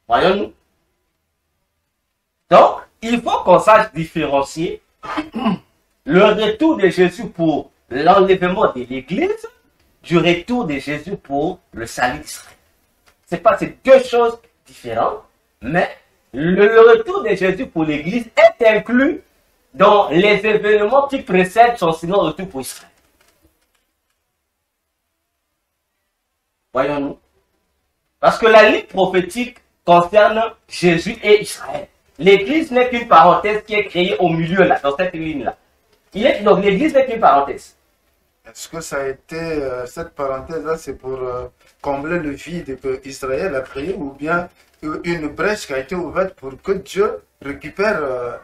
Voyons-nous. Donc, il faut qu'on sache différencier le retour de Jésus pour l'enlèvement de l'Église du retour de Jésus pour le salut d'Israël. Ce n'est pas ces deux choses différentes, mais le retour de Jésus pour l'Église est inclus dans les événements qui précèdent son second retour pour Israël. Voyons-nous. Parce que la ligne prophétique concerne Jésus et Israël. L'Église n'est qu'une parenthèse qui est créée au milieu, là, dans cette ligne-là. Donc l'Église n'est qu'une parenthèse. Est-ce que ça a été, cette parenthèse-là, c'est pour combler le vide que Israël a créé ou bien une brèche qui a été ouverte pour que Dieu récupère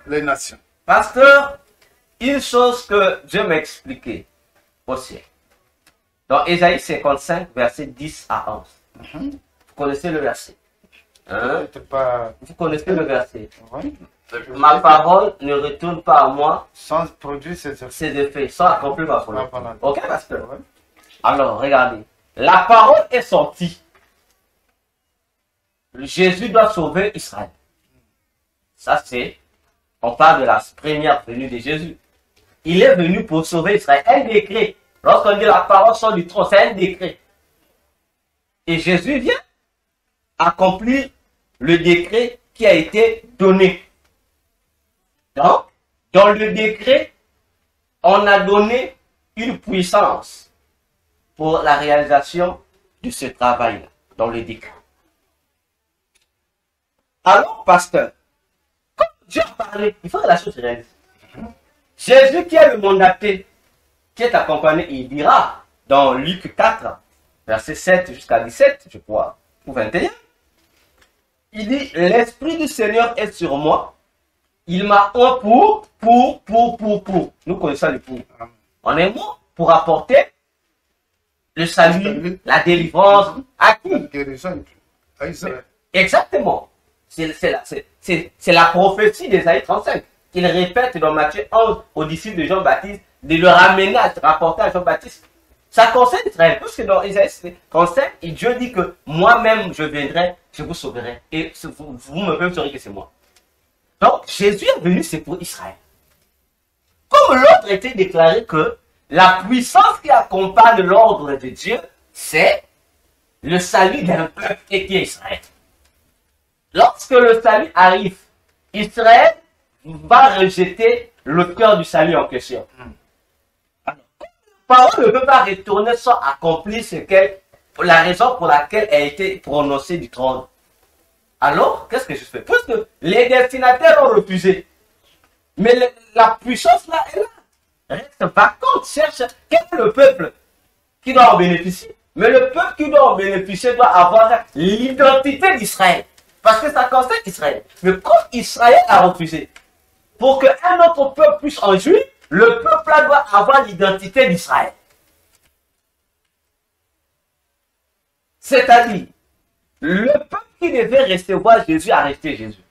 les nations? Pasteur, une chose que Dieu m'a expliqué aussi. Dans Ésaïe 55, versets 10 à 11. Vous connaissez le verset. Hein? Vous connaissez le verset. Oui. Ma parole ne retourne pas à moi sans produire ses effets, sans accomplir ma volonté. Ok, pasteur? Oui. Alors, regardez. La parole est sortie. Jésus doit sauver Israël. Ça, c'est... On parle de la première venue de Jésus. Il est venu pour sauver Israël. Un décret. Lorsqu'on dit la parole sort du trône, c'est un décret. Et Jésus vient accomplir le décret qui a été donné. Donc, dans le décret, on a donné une puissance pour la réalisation de ce travail-là, dans le décret. Alors, pasteur, quand Dieu a parlé, il faut que la chose se réalise. Jésus qui est le mandaté, qui est accompagné, il dira dans Luc 4, verset 7 jusqu'à 17, je crois, ou 21, il dit, l'Esprit du Seigneur est sur moi, il m'a un pour. Nous connaissons le pour. En un mot, pour apporter le salut, la délivrance, à qui? À Israël. Exactement. C'est la prophétie d'Ésaïe 35 qu'il répète dans Matthieu 11 aux disciples de Jean-Baptiste, de le ramener à rapporter à Jean-Baptiste. Ça concerne Israël, parce que dans Ésaïe 35, Dieu dit que moi-même je viendrai, je vous sauverai, et vous me saurez que c'est moi. Donc Jésus est venu, c'est pour Israël. Comme l'ordre était déclaré que la puissance qui accompagne l'ordre de Dieu, c'est le salut d'un peuple qui est Israël. Lorsque le salut arrive, Israël va rejeter l'auteur du salut en question. Alors, la parole ne peut pas retourner sans accomplir la raison pour laquelle elle a été prononcée du trône. Alors, qu'est-ce que je fais? Parce que les destinataires ont refusé. Mais la puissance là est là. reste vacante, cherche quel est le peuple qui doit en bénéficier. Mais le peuple qui doit en bénéficier doit avoir l'identité d'Israël. Parce que ça concerne Israël. Mais comme Israël a refusé, pour qu'un autre peuple puisse en jouir, le peuple-là doit avoir l'identité d'Israël. C'est-à-dire, le peuple qui devait recevoir Jésus a resté Jésus.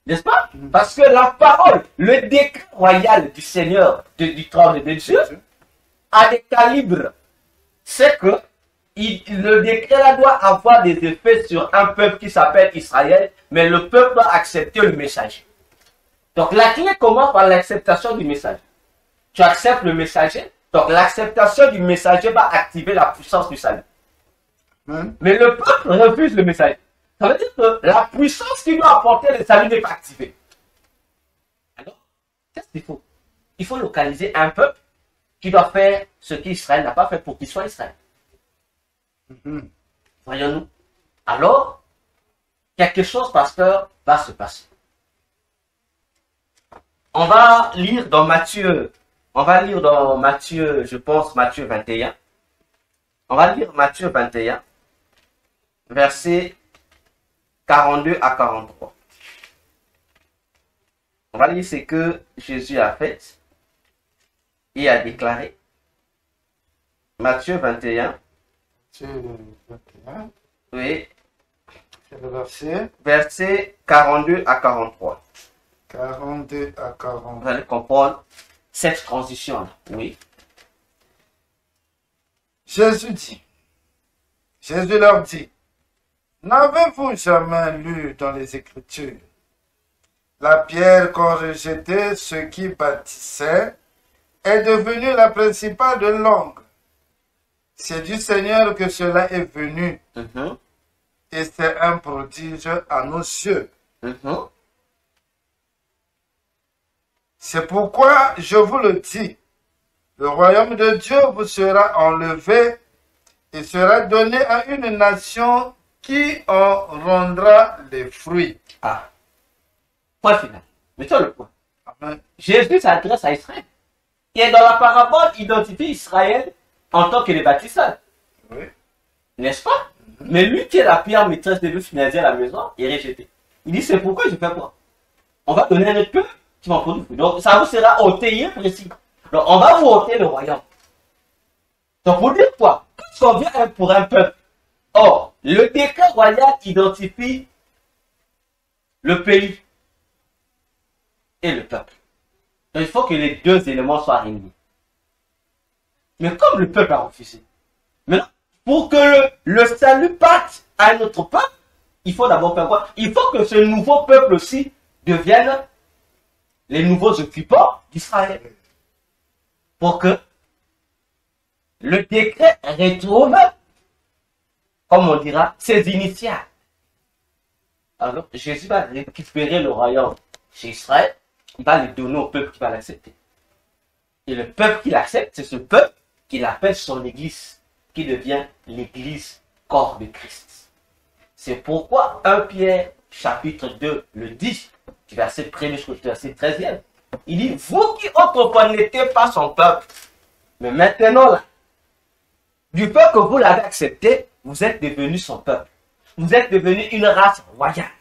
N'est-ce pas? Parce que la parole, le décret royal du Seigneur, du trône de Dieu, a des calibres. C'est que le décret là doit avoir des effets sur un peuple qui s'appelle Israël, mais le peuple doit accepter le messager. Donc la clé commence par l'acceptation du messager. Tu acceptes le messager, donc l'acceptation du messager va activer la puissance du salut. Mais le peuple refuse le messager. Ça veut dire que la puissance qui doit apporter le salut n'est pas activée. Alors, qu'est-ce qu'il faut? Il faut localiser un peuple qui doit faire ce qu'Israël n'a pas fait pour qu'il soit Israël. Voyons-nous. Alors, quelque chose, pasteur, va se passer. On va lire dans Matthieu, je pense, Matthieu 21. On va lire Matthieu 21, versets 42 à 43. On va lire ce que Jésus a fait et a déclaré. Matthieu 21. Oui. C'est le verset. Versets 42 à 43. 42 à 43. Vous allez comprendre cette transition-là. Oui. Jésus leur dit, n'avez-vous jamais lu dans les Écritures la pierre qu'ont rejetée ceux qui bâtissaient est devenue la principale de l'angle. C'est du Seigneur que cela est venu. Et c'est un prodige à nos yeux. C'est pourquoi je vous le dis, le royaume de Dieu vous sera enlevé et sera donné à une nation qui en rendra les fruits. Ah. Point final. Mettons le point. Amen. Jésus s'adresse à Israël. Et dans la parabole, il identifie Israël en tant que les bâtisseurs. Oui. N'est-ce pas? Mais lui qui est la pierre maîtresse de finaliser à la maison, il est rejeté. Il dit, c'est pourquoi je fais quoi? On va donner un autre peuple qui va en produire. Donc, ça vous sera ôté, il est précis. Donc, on va vous ôter le royaume. Donc, pour dire quoi? Qu'est-ce qu'on vient pour un peuple? Or, le décret royal identifie le pays et le peuple. Donc, il faut que les deux éléments soient réunis. Mais comme le peuple a refusé, maintenant, pour que le salut parte à un autre peuple, il faut d'abord faire quoi? Il faut que ce nouveau peuple aussi devienne les nouveaux occupants d'Israël. Pour que le décret retrouve, comme on dira, ses initiales. Alors, Jésus va récupérer le royaume chez Israël, il va le donner au peuple qui va l'accepter. Et le peuple qui l'accepte, c'est ce peuple qu'il appelle son église, qui devient l'église corps de Christ. C'est pourquoi 1 Pierre chapitre 2 le dit, du verset 1er jusqu'au verset 13e, il dit, vous qui autrefois n'étiez pas son peuple, mais maintenant là, du peu que vous l'avez accepté, vous êtes devenu son peuple. Vous êtes devenu une race royale.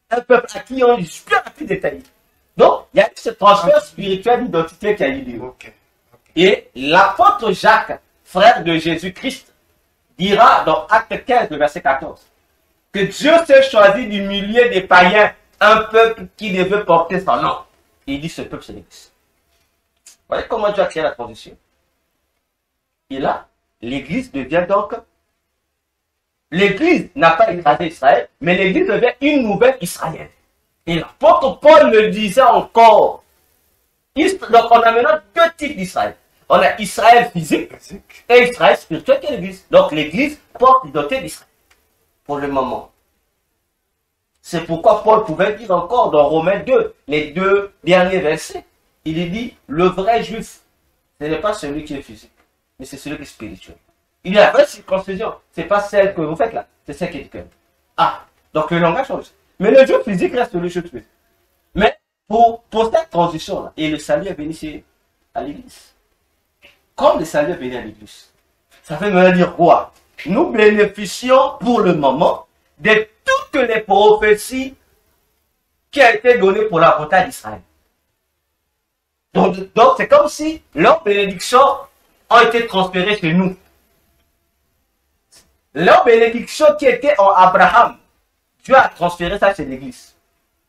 Un peuple à qui on est bien plus détaillé. Donc, il y a eu ce transfert spirituel d'identité qui a eu lieu. Et l'apôtre Jacques, frère de Jésus-Christ, dira dans Acte 15, le verset 14, que Dieu s'est choisi du milieu des païens un peuple qui devait porter son nom. Et il dit ce peuple, c'est l'Église. Vous voyez comment Dieu a créé la transition? Et là, l'Église devient donc... L'Église n'a pas écrasé Israël, mais l'Église devient une nouvelle Israël. Et l'apôtre Paul le disait encore. Donc on a maintenant deux types d'Israël. On a Israël physique et Israël spirituel qui est l'Église. Donc l'Église porte l'identité d'Israël. Pour le moment. C'est pourquoi Paul pouvait dire encore dans Romains 2, les deux derniers versets. Il dit, le vrai juif, ce n'est pas celui qui est physique, mais c'est celui qui est spirituel. Il y a la vraie circoncision, ce n'est pas celle que vous faites là, c'est celle qui est du cœur. Ah, donc le langage change. Mais le juif physique reste le juif physique. Mais pour cette transition-là, et le salut est venu chez à l'église. Comme le salut est venu à l'église. Ça veut me dire quoi? Nous bénéficions pour le moment de toutes les prophéties qui ont été données pour la bataille d'Israël. Donc c'est comme si leurs bénédictions ont été transférées chez nous. Leurs bénédictions qui étaient en Abraham, Dieu a transféré ça chez l'église.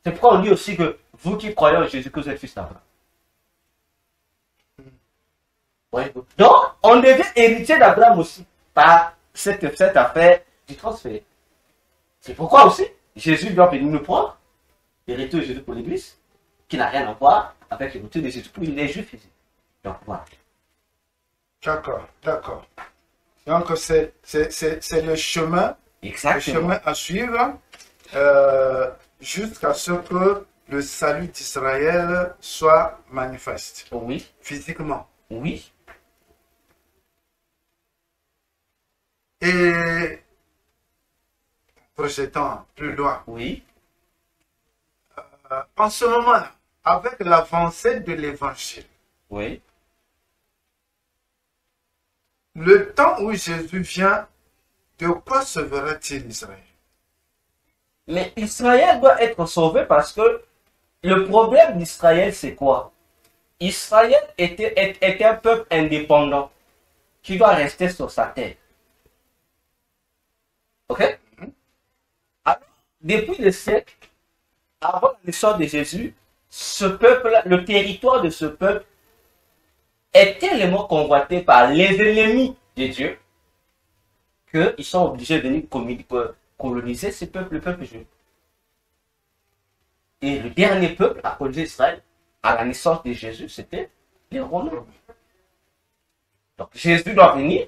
C'est pourquoi on dit aussi que vous qui croyez en Jésus, que vous êtes fils d'Abraham. Ouais. Donc, on devient héritier d'Abraham aussi par cette affaire du transfert. C'est pourquoi aussi Jésus doit venir nous prendre, héritier de Jésus pour l'église, qui n'a rien à voir avec l'héritier de Jésus pour les juifs ici. Donc, voilà. D'accord, d'accord. Donc, c'est le chemin, Exactement. le chemin à suivre jusqu'à ce que le salut d'Israël soit manifeste. Oui. Physiquement. Oui. Et projetant plus loin. Oui. En ce moment-là, avec l'avancée de l'évangile, Oui. le temps où Jésus vient, de quoi sauvera-t-il Israël? Mais Israël doit être sauvé parce que le problème d'Israël, c'est quoi? Israël était un peuple indépendant qui doit rester sur sa terre. Ok? Alors, depuis le siècle, avant la naissance de Jésus, ce peuple, le territoire de ce peuple est tellement convoité par les ennemis de Dieu qu'ils sont obligés de venir coloniser ce peuple, le peuple juif. Et le dernier peuple à coloniser Israël à la naissance de Jésus, c'était les Romains. Donc Jésus doit venir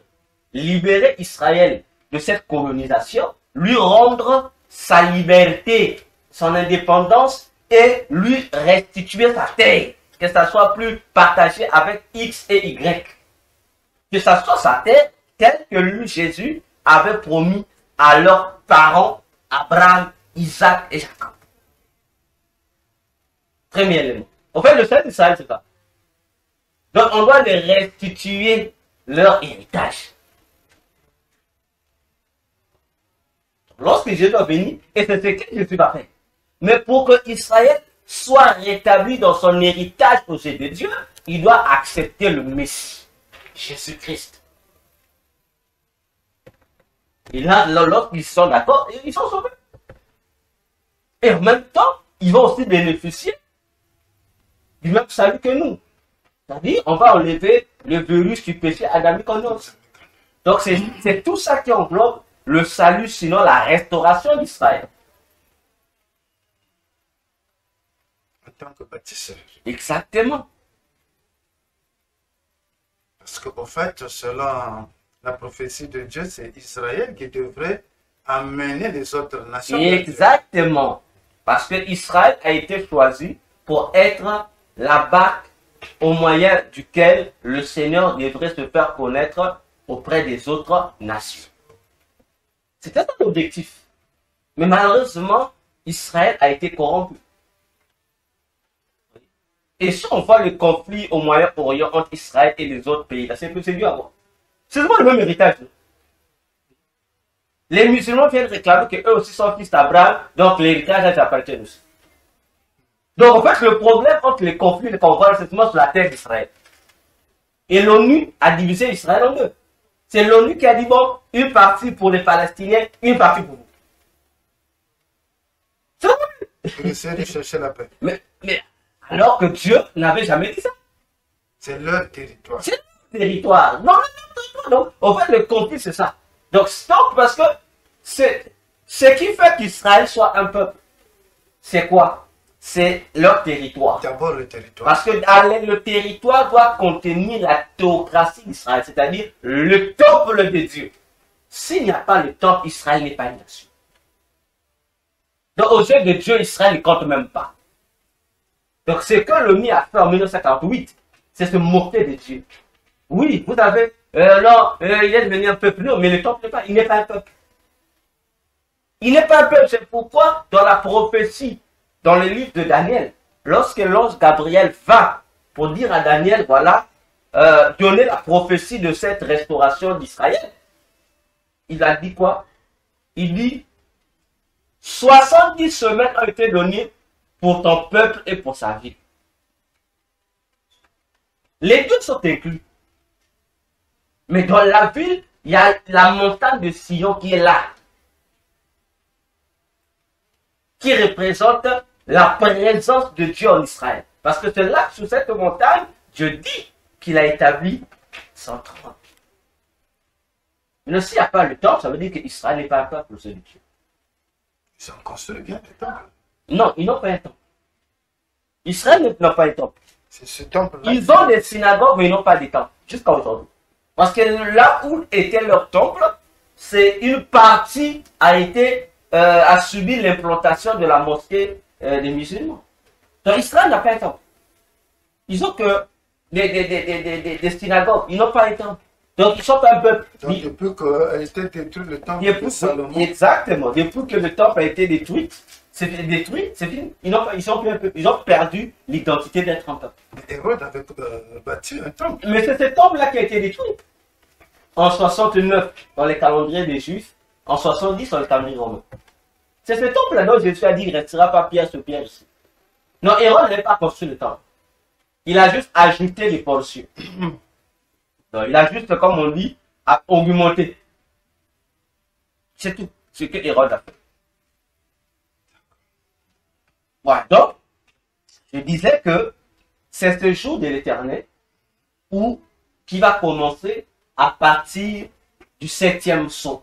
libérer Israël de cette colonisation, lui rendre sa liberté, son indépendance et lui restituer sa terre. Que ça soit plus partagé avec X et Y. Que ça soit sa terre telle que lui, Jésus, avait promis à leurs parents, Abraham, Isaac et Jacob. Premier élément. En fait, le salut d'Israël, c'est ça. Donc, on doit les restituer leur héritage. Lorsque Jésus va venir, et c'est ce que Jésus va faire. Mais pour que Israël soit rétabli dans son héritage aux yeux de Dieu, il doit accepter le Messie, Jésus-Christ. Et là, lorsqu'ils sont d'accord, ils sont sauvés. Et en même temps, ils vont aussi bénéficier du même salut que nous. C'est-à-dire, on va enlever le virus du péché adamique en nous. Donc, c'est tout ça qui englobe le salut, sinon la restauration d'Israël. En tant que bâtisseur. Exactement. Parce qu'en fait, selon la prophétie de Dieu, c'est Israël qui devrait amener les autres nations. Exactement. Parce que Israël a été choisi pour être la barque au moyen duquel le Seigneur devrait se faire connaître auprès des autres nations. C'était un objectif. Mais malheureusement, Israël a été corrompu. Et si on voit le conflit au Moyen-Orient entre Israël et les autres pays, c'est dû à quoi? C'est vraiment le même héritage. Les musulmans viennent réclamer qu'eux aussi sont fils d'Abraham, donc l'héritage les appartient aussi. Donc en fait, le problème entre les conflits et les combats, c'est seulement sur la terre d'Israël. Et l'ONU a divisé Israël en deux. C'est l'ONU qui a dit, bon, une partie pour les Palestiniens, une partie pour vous. C'est vrai. Ils essaient de chercher la paix. Mais alors que Dieu n'avait jamais dit ça. C'est leur territoire. C'est leur territoire. Non. En fait, le conflit, c'est ça. Donc, stop, parce que ce qui fait qu'Israël soit un peuple, c'est quoi? C'est leur territoire. D'abord le territoire. Parce que le territoire doit contenir la théocratie d'Israël, c'est-à-dire le temple de Dieu. S'il n'y a pas le temple, Israël n'est pas une nation. Donc, aux yeux de Dieu, Israël ne compte même pas. Donc, ce que l'ONU a fait en 1948, c'est se moquer de Dieu. Oui, vous avez, il est devenu un peuple, non, mais le temple n'est pas, il n'est pas un peuple. Il n'est pas un peuple, c'est pourquoi, dans la prophétie, dans le livre de Daniel, lorsque l'ange Gabriel va pour dire à Daniel, voilà, donner la prophétie de cette restauration d'Israël. Il a dit quoi? Il dit, 70 semaines ont été données pour ton peuple et pour sa vie. Les deux sont inclus. Mais dans la ville, il y a la montagne de Sion qui est là. Qui représente la présence de Dieu en Israël. Parce que c'est là, sur cette montagne, Dieu dit qu'il a établi son trône. Mais s'il n'y a pas le temple, ça veut dire qu'Israël n'est pas un peuple, c'est de Dieu. Ils ont construit bien le temple. Non, ils n'ont pas un temple. Israël n'a pas un temple. C'est ce temple-là. Ils ont des synagogues, mais ils n'ont pas de temple. Jusqu'à aujourd'hui. Parce que là où était leur temple, c'est une partie a subi l'implantation de la mosquée des musulmans. Donc Israël n'a pas un temple. Ils ont que des synagogues, ils n'ont pas un temple. Donc ils sont pas un peuple. Donc depuis qu'a été détruit le temple de Salomon. Exactement. Depuis que le temple a été détruit, c'est fini. Ils sont plus un peuple. Ils ont perdu l'identité d'être un peuple. Hérode avait bâti un temple. Mais c'est ce temple-là qui a été détruit. En 69, dans les calendriers des Juifs, en 70, dans les calendriers romains. C'est ce temple-là dont Jésus a dit, il ne restera pas pierre sur pierre ici. Non, Hérode n'a pas construit le temple. Il a juste ajouté des portions. Donc, il a juste, comme on dit, augmenté. C'est tout ce que Hérode a fait. Voilà, donc, je disais que c'est ce jour de l'Éternel qui va commencer à partir du 7e sceau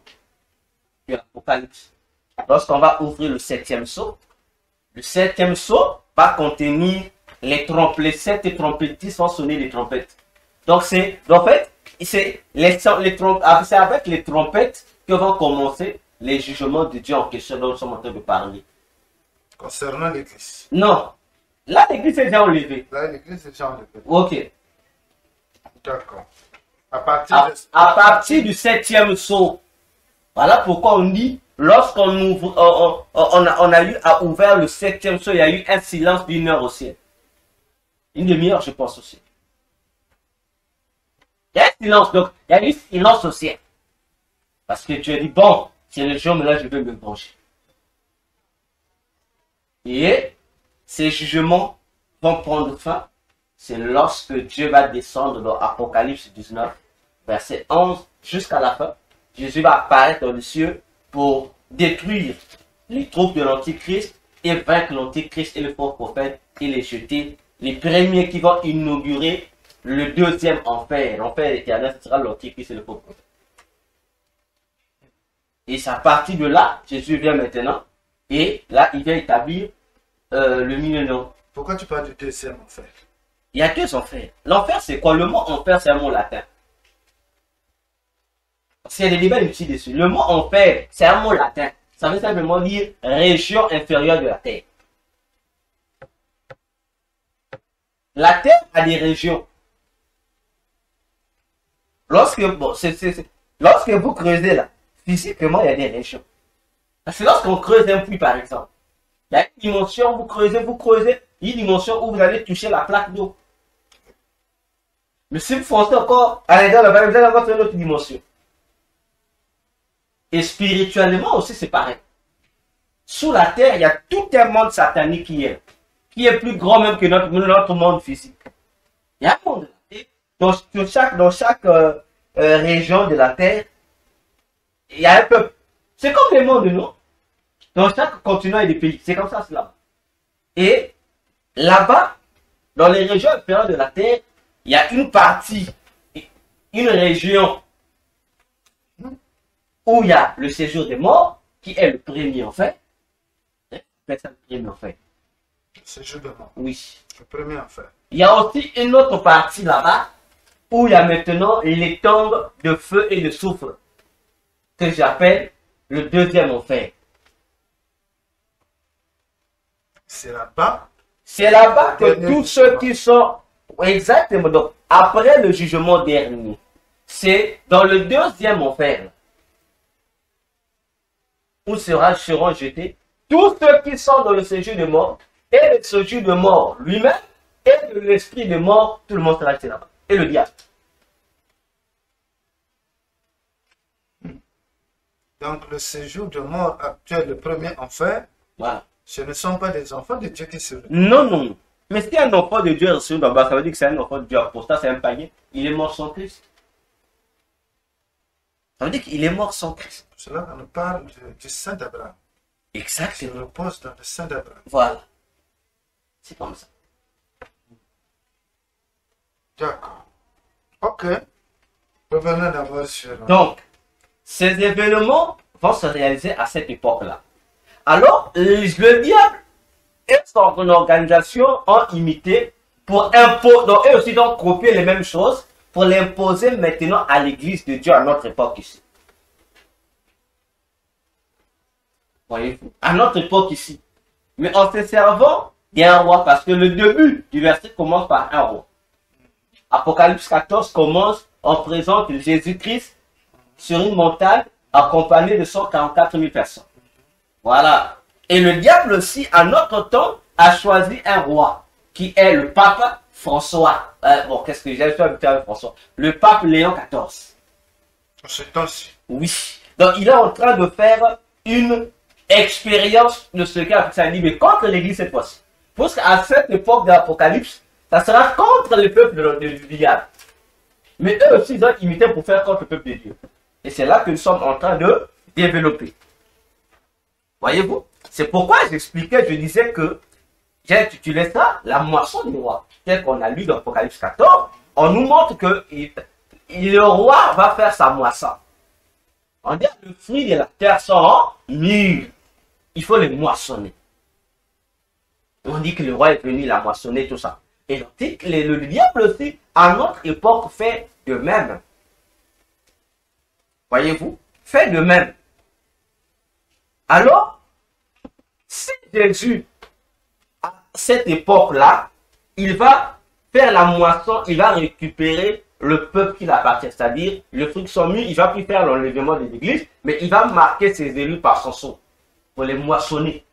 de l'Apocalypse. Lorsqu'on va ouvrir le 7e sceau, le 7e sceau va contenir les trompettes. Les 7 trompettistes vont sonner les trompettes. Donc c'est avec les trompettes que vont commencer les jugements de Dieu en question dont nous sommes en train de parler. Concernant l'église. Non. Là, l'église est déjà enlevée. Là, l'église est déjà enlevée. Ok. D'accord. À partir du 7e sceau. Voilà pourquoi on dit, lorsqu'on ouvre, on a eu à ouvrir le 7e sceau, il y a eu un silence d'1 heure au ciel. Une demi-heure, je pense aussi. Il y a un silence, donc il y a eu silence au ciel. Parce que Dieu dit, bon, c'est le jour, mais là je vais me venger. Et ces jugements vont prendre fin. C'est lorsque Dieu va descendre dans Apocalypse 19, verset 11, jusqu'à la fin. Jésus va apparaître dans les cieux pour détruire les troupes de l'Antichrist et vaincre l'Antichrist et le faux prophète et les jeter. Les premiers qui vont inaugurer le deuxième enfer. L'enfer éternel, ce sera l'Antichrist et le faux prophète. Et c'est à partir de là, Jésus vient maintenant. Et là, il vient établir le millénaire. Pourquoi tu parles du deuxième enfer? Il y a 2 enfers. L'enfer, c'est quoi? Le mot enfer, c'est un mot latin. S'il y a des débats ici dessus. Le mot enfer, c'est un mot latin. Ça veut simplement dire région inférieure de la terre. La terre a des régions. Lorsque vous creusez là, physiquement, il y a des régions. Parce que lorsqu'on creuse un puits, par exemple, il y a une dimension, vous creusez, une dimension où vous allez toucher la plaque d'eau. Mais si vous foncez encore à l'intérieur de la plaque, vous allez avoir une autre dimension. Et spirituellement aussi, c'est pareil. Sous la terre, il y a tout un monde satanique qui est plus grand même que notre monde physique. Il y a un monde. Dans chaque région de la terre, il y a un peuple. C'est comme les mondes, non? Dans chaque continent, il y a des pays. C'est comme ça, cela. Et là-bas, dans les régions inférieures de la terre, il y a une partie, une région où il y a le séjour des morts, qui est le premier enfer. C'est le premier enfer. Le séjour des morts. Oui. Le premier enfer. Il y a aussi une autre partie là-bas, où il y a maintenant les tombes de feu et de soufre, que j'appelle le deuxième enfer. C'est là-bas. C'est là-bas que tous ceux qui sont, exactement, donc après le jugement dernier, c'est dans le deuxième enfer, où seront jetés tous ceux qui sont dans le séjour de mort, et le séjour de mort lui-même et de l'esprit de mort, tout le monde sera resté là-bas. Et le diable. Donc le séjour de mort actuel, le premier enfer, Voilà. ce ne sont pas des enfants de Dieu qui se réveillent. Non, non. Mais si un enfant de Dieu est reçu là-bas, ça veut dire que c'est un enfant de Dieu apostat, c'est un païen. Il est mort sans Christ. Ça veut dire qu'il est mort sans Christ. Pour cela on nous parle du Saint d'Abraham. Il se Exactement. repose dans le Saint d'Abraham. Voilà. C'est comme ça. D'accord. Ok. Revenons d'abord sur... Donc, ces événements vont se réaliser à cette époque-là. Alors, le diable et son organisation ont imité pour imposer, donc eux aussi ont copié les mêmes choses pour l'imposer maintenant à l'église de Dieu à notre époque ici. Voyez-vous, à notre époque ici. Mais en se servant d'un roi, parce que le début du verset commence par un roi. Apocalypse 14 commence, on présente Jésus-Christ sur une montagne accompagné de 144 000 personnes. Voilà. Et le diable aussi, à notre temps, a choisi un roi, qui est le pape François. Bon, qu'est-ce que j'ai fait avec François? Le pape Léon XIV. En ce temps-ci. Oui. Donc, il est en train de faire une expérience de ce qu'il a dit, mais contre l'Église cette fois-ci. Parce qu'à cette époque de l'Apocalypse, ça sera contre le peuple du diable. Mais eux aussi, ils ont imité pour faire contre le peuple de Dieu. Et c'est là que nous sommes en train de développer. Voyez-vous? C'est pourquoi j'expliquais, je disais que j'ai intitulé ça la moisson du roi. Tel qu'on a lu dans Apocalypse 14, on nous montre que le roi va faire sa moisson. On dit que le fruit de la terre sont mûrs. Il faut les moissonner. On dit que le roi est venu, il a moissonné tout ça. Et donc, le diable aussi, à notre époque, fait de même. Voyez-vous? Fait de même. Alors, si Jésus, à cette époque-là, il va faire la moisson, il va récupérer le peuple qui l'appartient, c'est-à-dire le fruit de son mûr, il ne va plus faire l'enlèvement de l'église, mais il va marquer ses élus par son sceau, pour les moissonner.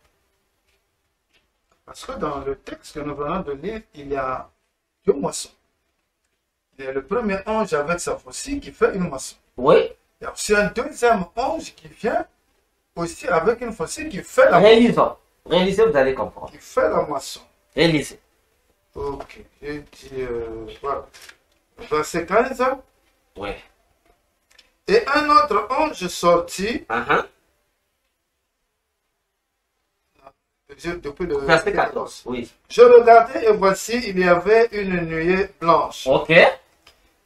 Parce que dans le texte que nous venons de lire, il y a deux moissons. Il y a le premier ange avec sa faucille qui fait une moisson. Oui. Il y a aussi un deuxième ange qui vient aussi avec une faucille qui fait la moisson. Réalisons. Réalisez, vous allez comprendre. Qui fait la moisson. Réalisez. Ok. Je dis, voilà. Verset 15. Oui. Et un autre ange sortit. Depuis le Verset 14. Oui. Je regardais et voici, il y avait une nuée blanche. Ok.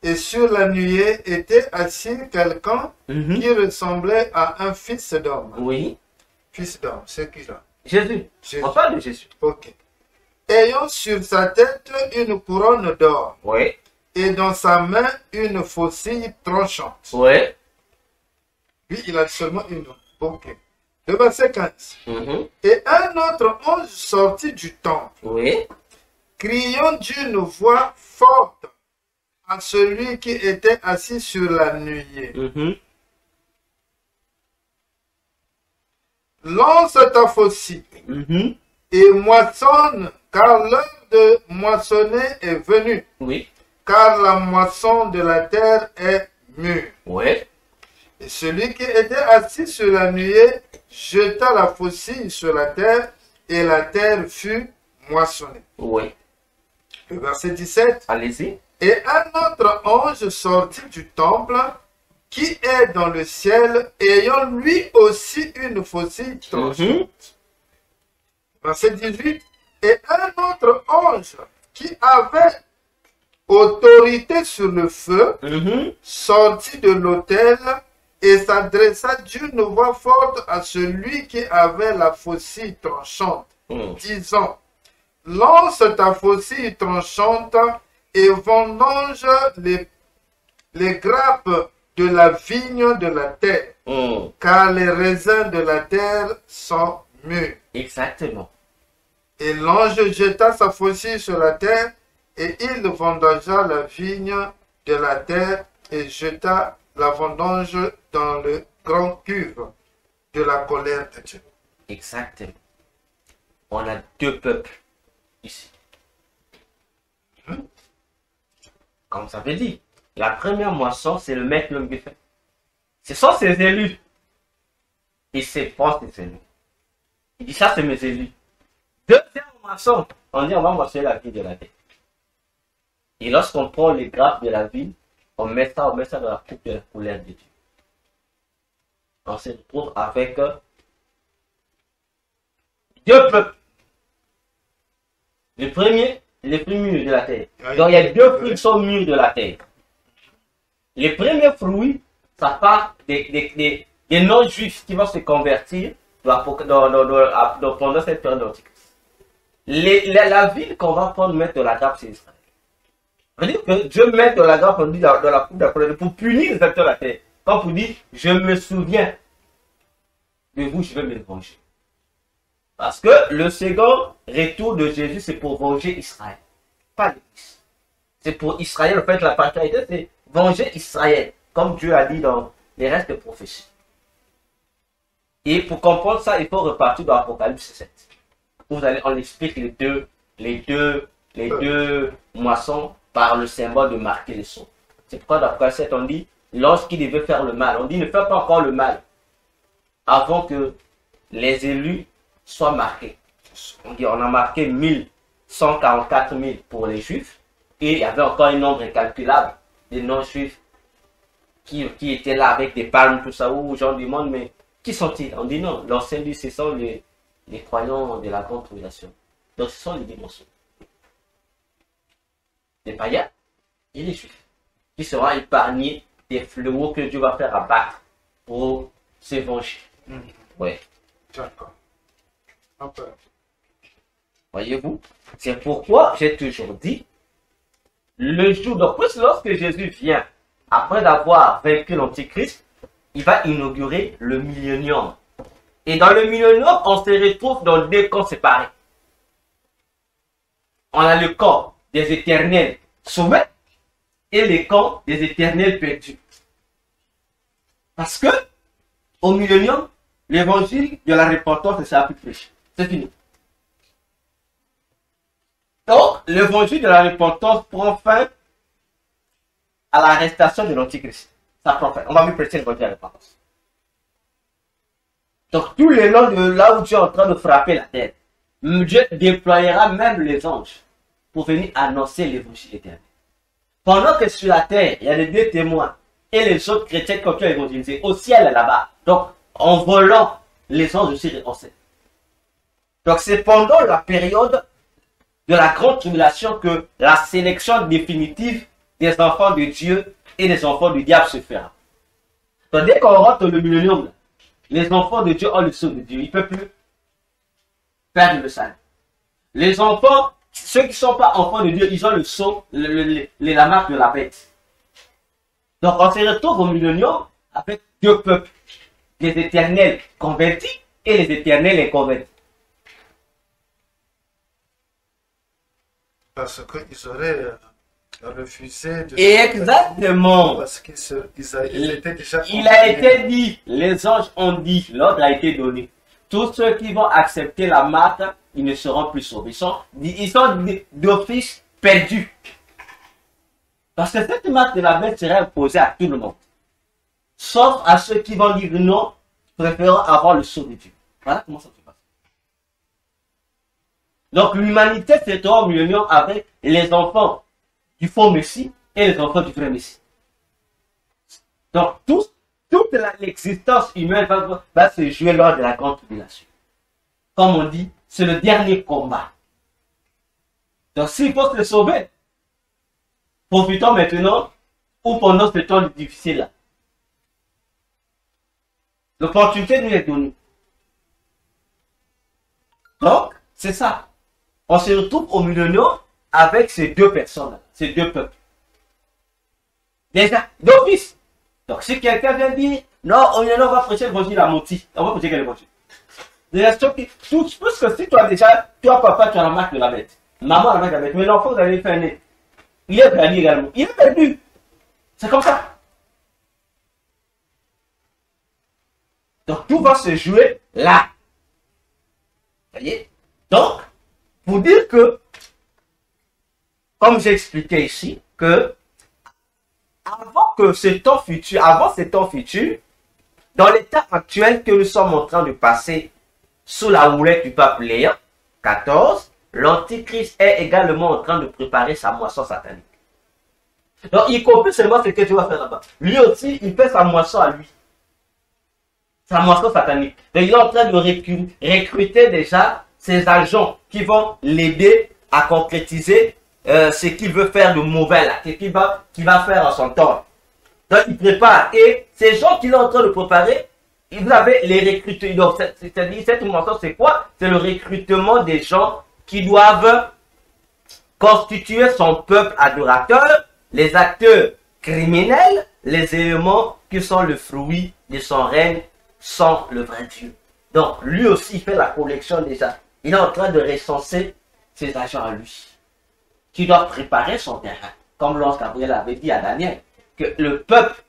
Et sur la nuée était assis quelqu'un qui ressemblait à un fils d'homme. Oui. Fils d'homme, c'est qui là? Jésus. Jésus. On parle de Jésus. Ok. Ayant sur sa tête une couronne d'or. Oui. Et dans sa main une faucille tranchante. Oui. Lui, il a seulement une. Ok. Le verset 15. Mhm. Et un autre ange sortit du temple, Oui. criant d'une voix forte à celui qui était assis sur la nuée. Mhm. Lance ta faucille Mhm. et moissonne, car l'heure de moissonner est venue, Oui. car la moisson de la terre est mûre. Oui. Et celui qui était assis sur la nuée jeta la faucille sur la terre, et la terre fut moissonnée. Oui. Le verset 17. Allez-y. Et un autre ange sortit du temple, qui est dans le ciel, ayant lui aussi une faucille tranchante. Verset 18. Et un autre ange qui avait autorité sur le feu, sortit de l'autel et s'adressa d'une voix forte à celui qui avait la faucille tranchante, disant, lance ta faucille tranchante et vendange les grappes de la vigne de la terre, car les raisins de la terre sont mûrs. Exactement. Et l'ange jeta sa faucille sur la terre, et il vendangea la vigne de la terre et jeta la vendange dans le grand cuve de la colère de Dieu. Exactement. On a deux peuples ici. comme ça veut dire, la première moisson, c'est le maître l'homme qui fait. Ce sont ses élus. Et c'est pas ses élus. Il dit ça, c'est mes élus. Deuxième moisson, on dit on va moissonner la vie de la terre. Et lorsqu'on prend les grappes de la vie, on met ça dans la coupe de la colère de Dieu. On se retrouve avec deux peuples. Le premier, les fruits mûrs de la terre. Donc il y a deux fruits qui sont mûrs de la terre. Les premiers fruits, ça part des non-juifs qui vont se convertir pendant cette période d'Antichrist. La ville qu'on va prendre mettre de la grappe, c'est Israël. Ça veut dire que Dieu met de la grappe dans la coupe de la colère pour punir les habitants de la terre. Quand vous dites, je me souviens de vous, je vais me venger. Parce que le second retour de Jésus, c'est pour venger Israël. Pas l'Église. C'est pour Israël. En fait, la particularité, c'est venger Israël. Comme Dieu a dit dans les restes de prophéties. Et pour comprendre ça, il faut repartir dans Apocalypse 7. On explique les deux moissons par le symbole de marquer les sons. C'est pourquoi dans Apocalypse 7, on dit, lorsqu'il devait faire le mal, on dit ne fais pas encore le mal avant que les élus soient marqués. On dit, on a marqué 144 000 pour les juifs et il y avait encore un nombre incalculable de non-juifs qui étaient là avec des palmes, tout ça, où les gens demandent, mais qui sont-ils? On dit non, l'ancien dit, ce sont les croyants de la grande tribulation. Donc ce sont les dimensions. Les païens et les juifs qui seront épargnés des fléaux que Dieu va faire abattre pour se venger. Ouais. D'accord. Voyez-vous, c'est pourquoi j'ai toujours dit, le jour, donc lorsque Jésus vient, après d'avoir vaincu l'Antichrist, il va inaugurer le millénium. Et dans le millénium, on se retrouve dans deux camps séparés. On a le camp des éternels sauvés et le camp des éternels perdus. Parce que, au millénium, l'évangile de la repentance ne sera plus prêché. C'est fini. Donc, l'évangile de la repentance prend fin à l'arrestation de l'Antichrist. Ça prend fin. On va plus prêcher l'évangile de la repentance. Donc, tout le long de là où Dieu est en train de frapper la terre, Dieu déployera même les anges pour venir annoncer l'évangile éternel. Pendant que sur la terre, il y a les deux témoins et les autres chrétiens qui ont évangélisé au ciel là-bas. Donc, en volant, les anges aussi réconcilient. Donc, c'est pendant la période de la grande tribulation que la sélection définitive des enfants de Dieu et des enfants du diable se fera. Donc, dès qu'on rentre dans le millénium, les enfants de Dieu ont le sceau de Dieu. Ils ne peuvent plus perdre le salut. Les enfants, ceux qui ne sont pas enfants de Dieu, ils ont le sceau, la marque de la bête. Donc, on se retrouve au millénium avec deux peuples. Les éternels convertis et les éternels inconvertis. Parce qu'ils auraient refusé de... Exactement. Parce qu'ils étaient déjà... Il a été dit, les anges ont dit, l'ordre a été donné. Tous ceux qui vont accepter la marque, ils ne seront plus sauvés. Ils sont d'office perdus. Parce que cette marque de la bête sera imposée à tout le monde. Sauf à ceux qui vont dire non, préférant avoir le sceau de Dieu. Voilà comment ça se passe. Donc l'humanité se trouve en union avec les enfants du faux Messie et les enfants du vrai Messie. Donc toute l'existence humaine va se jouer lors de la grande tribulation. Comme on dit, c'est le dernier combat. Donc s'il faut se sauver, profitons maintenant ou pendant ce temps difficile là. L'opportunité nous est donnée. Donc, c'est ça. On se retrouve au millénium avec ces deux personnes, ces deux peuples. Déjà, d'office. Donc, si quelqu'un vient dire, non, on va prêcher l'évangile à Moti, on va prêcher quel évangile? Déjà, parce que si toi déjà, toi papa, tu as la marque de la bête, maman a la marque de la bête, mais l'enfant, vous avez fait un nez. Il est perdu également. Il est perdu. C'est comme ça. Donc, tout va se jouer là. Vous voyez? Donc, pour dire que, comme j'ai expliqué ici, que avant ces temps futurs, dans l'état actuel que nous sommes en train de passer sous la houlette du pape Léon XIV, l'Antichrist est également en train de préparer sa moisson satanique. Donc, il comprend seulement ce que tu vas faire là-bas. Lui aussi, il fait sa moisson à lui. Sa moisson satanique. Donc, il est en train de recruter déjà ses agents qui vont l'aider à concrétiser ce qu'il veut faire de mauvais là, qu'il va faire en son temps. Donc, il prépare. Et ces gens qu'il est en train de préparer, vous avez les recrutés. Donc, c'est-à-dire, cette moisson, c'est quoi? C'est le recrutement des gens qui doivent constituer son peuple adorateur, les acteurs criminels, les éléments qui sont le fruit de son règne sans le vrai Dieu. Donc, lui aussi, il fait la collection déjà. Il est en train de recenser ses agents à lui, qui doivent préparer son terrain. Comme lorsque Gabriel avait dit à Daniel, que le peuple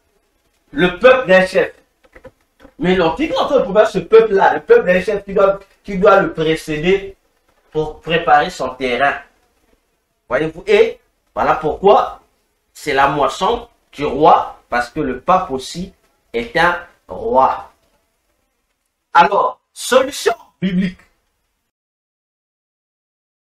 d'un chef. Mais l'Antichrist est en train de préparer ce peuple-là, le peuple d'un chef qui doit le précéder pour préparer son terrain. Voyez-vous? Et voilà pourquoi c'est la moisson du roi, parce que le pape aussi est un roi. Alors, solution biblique.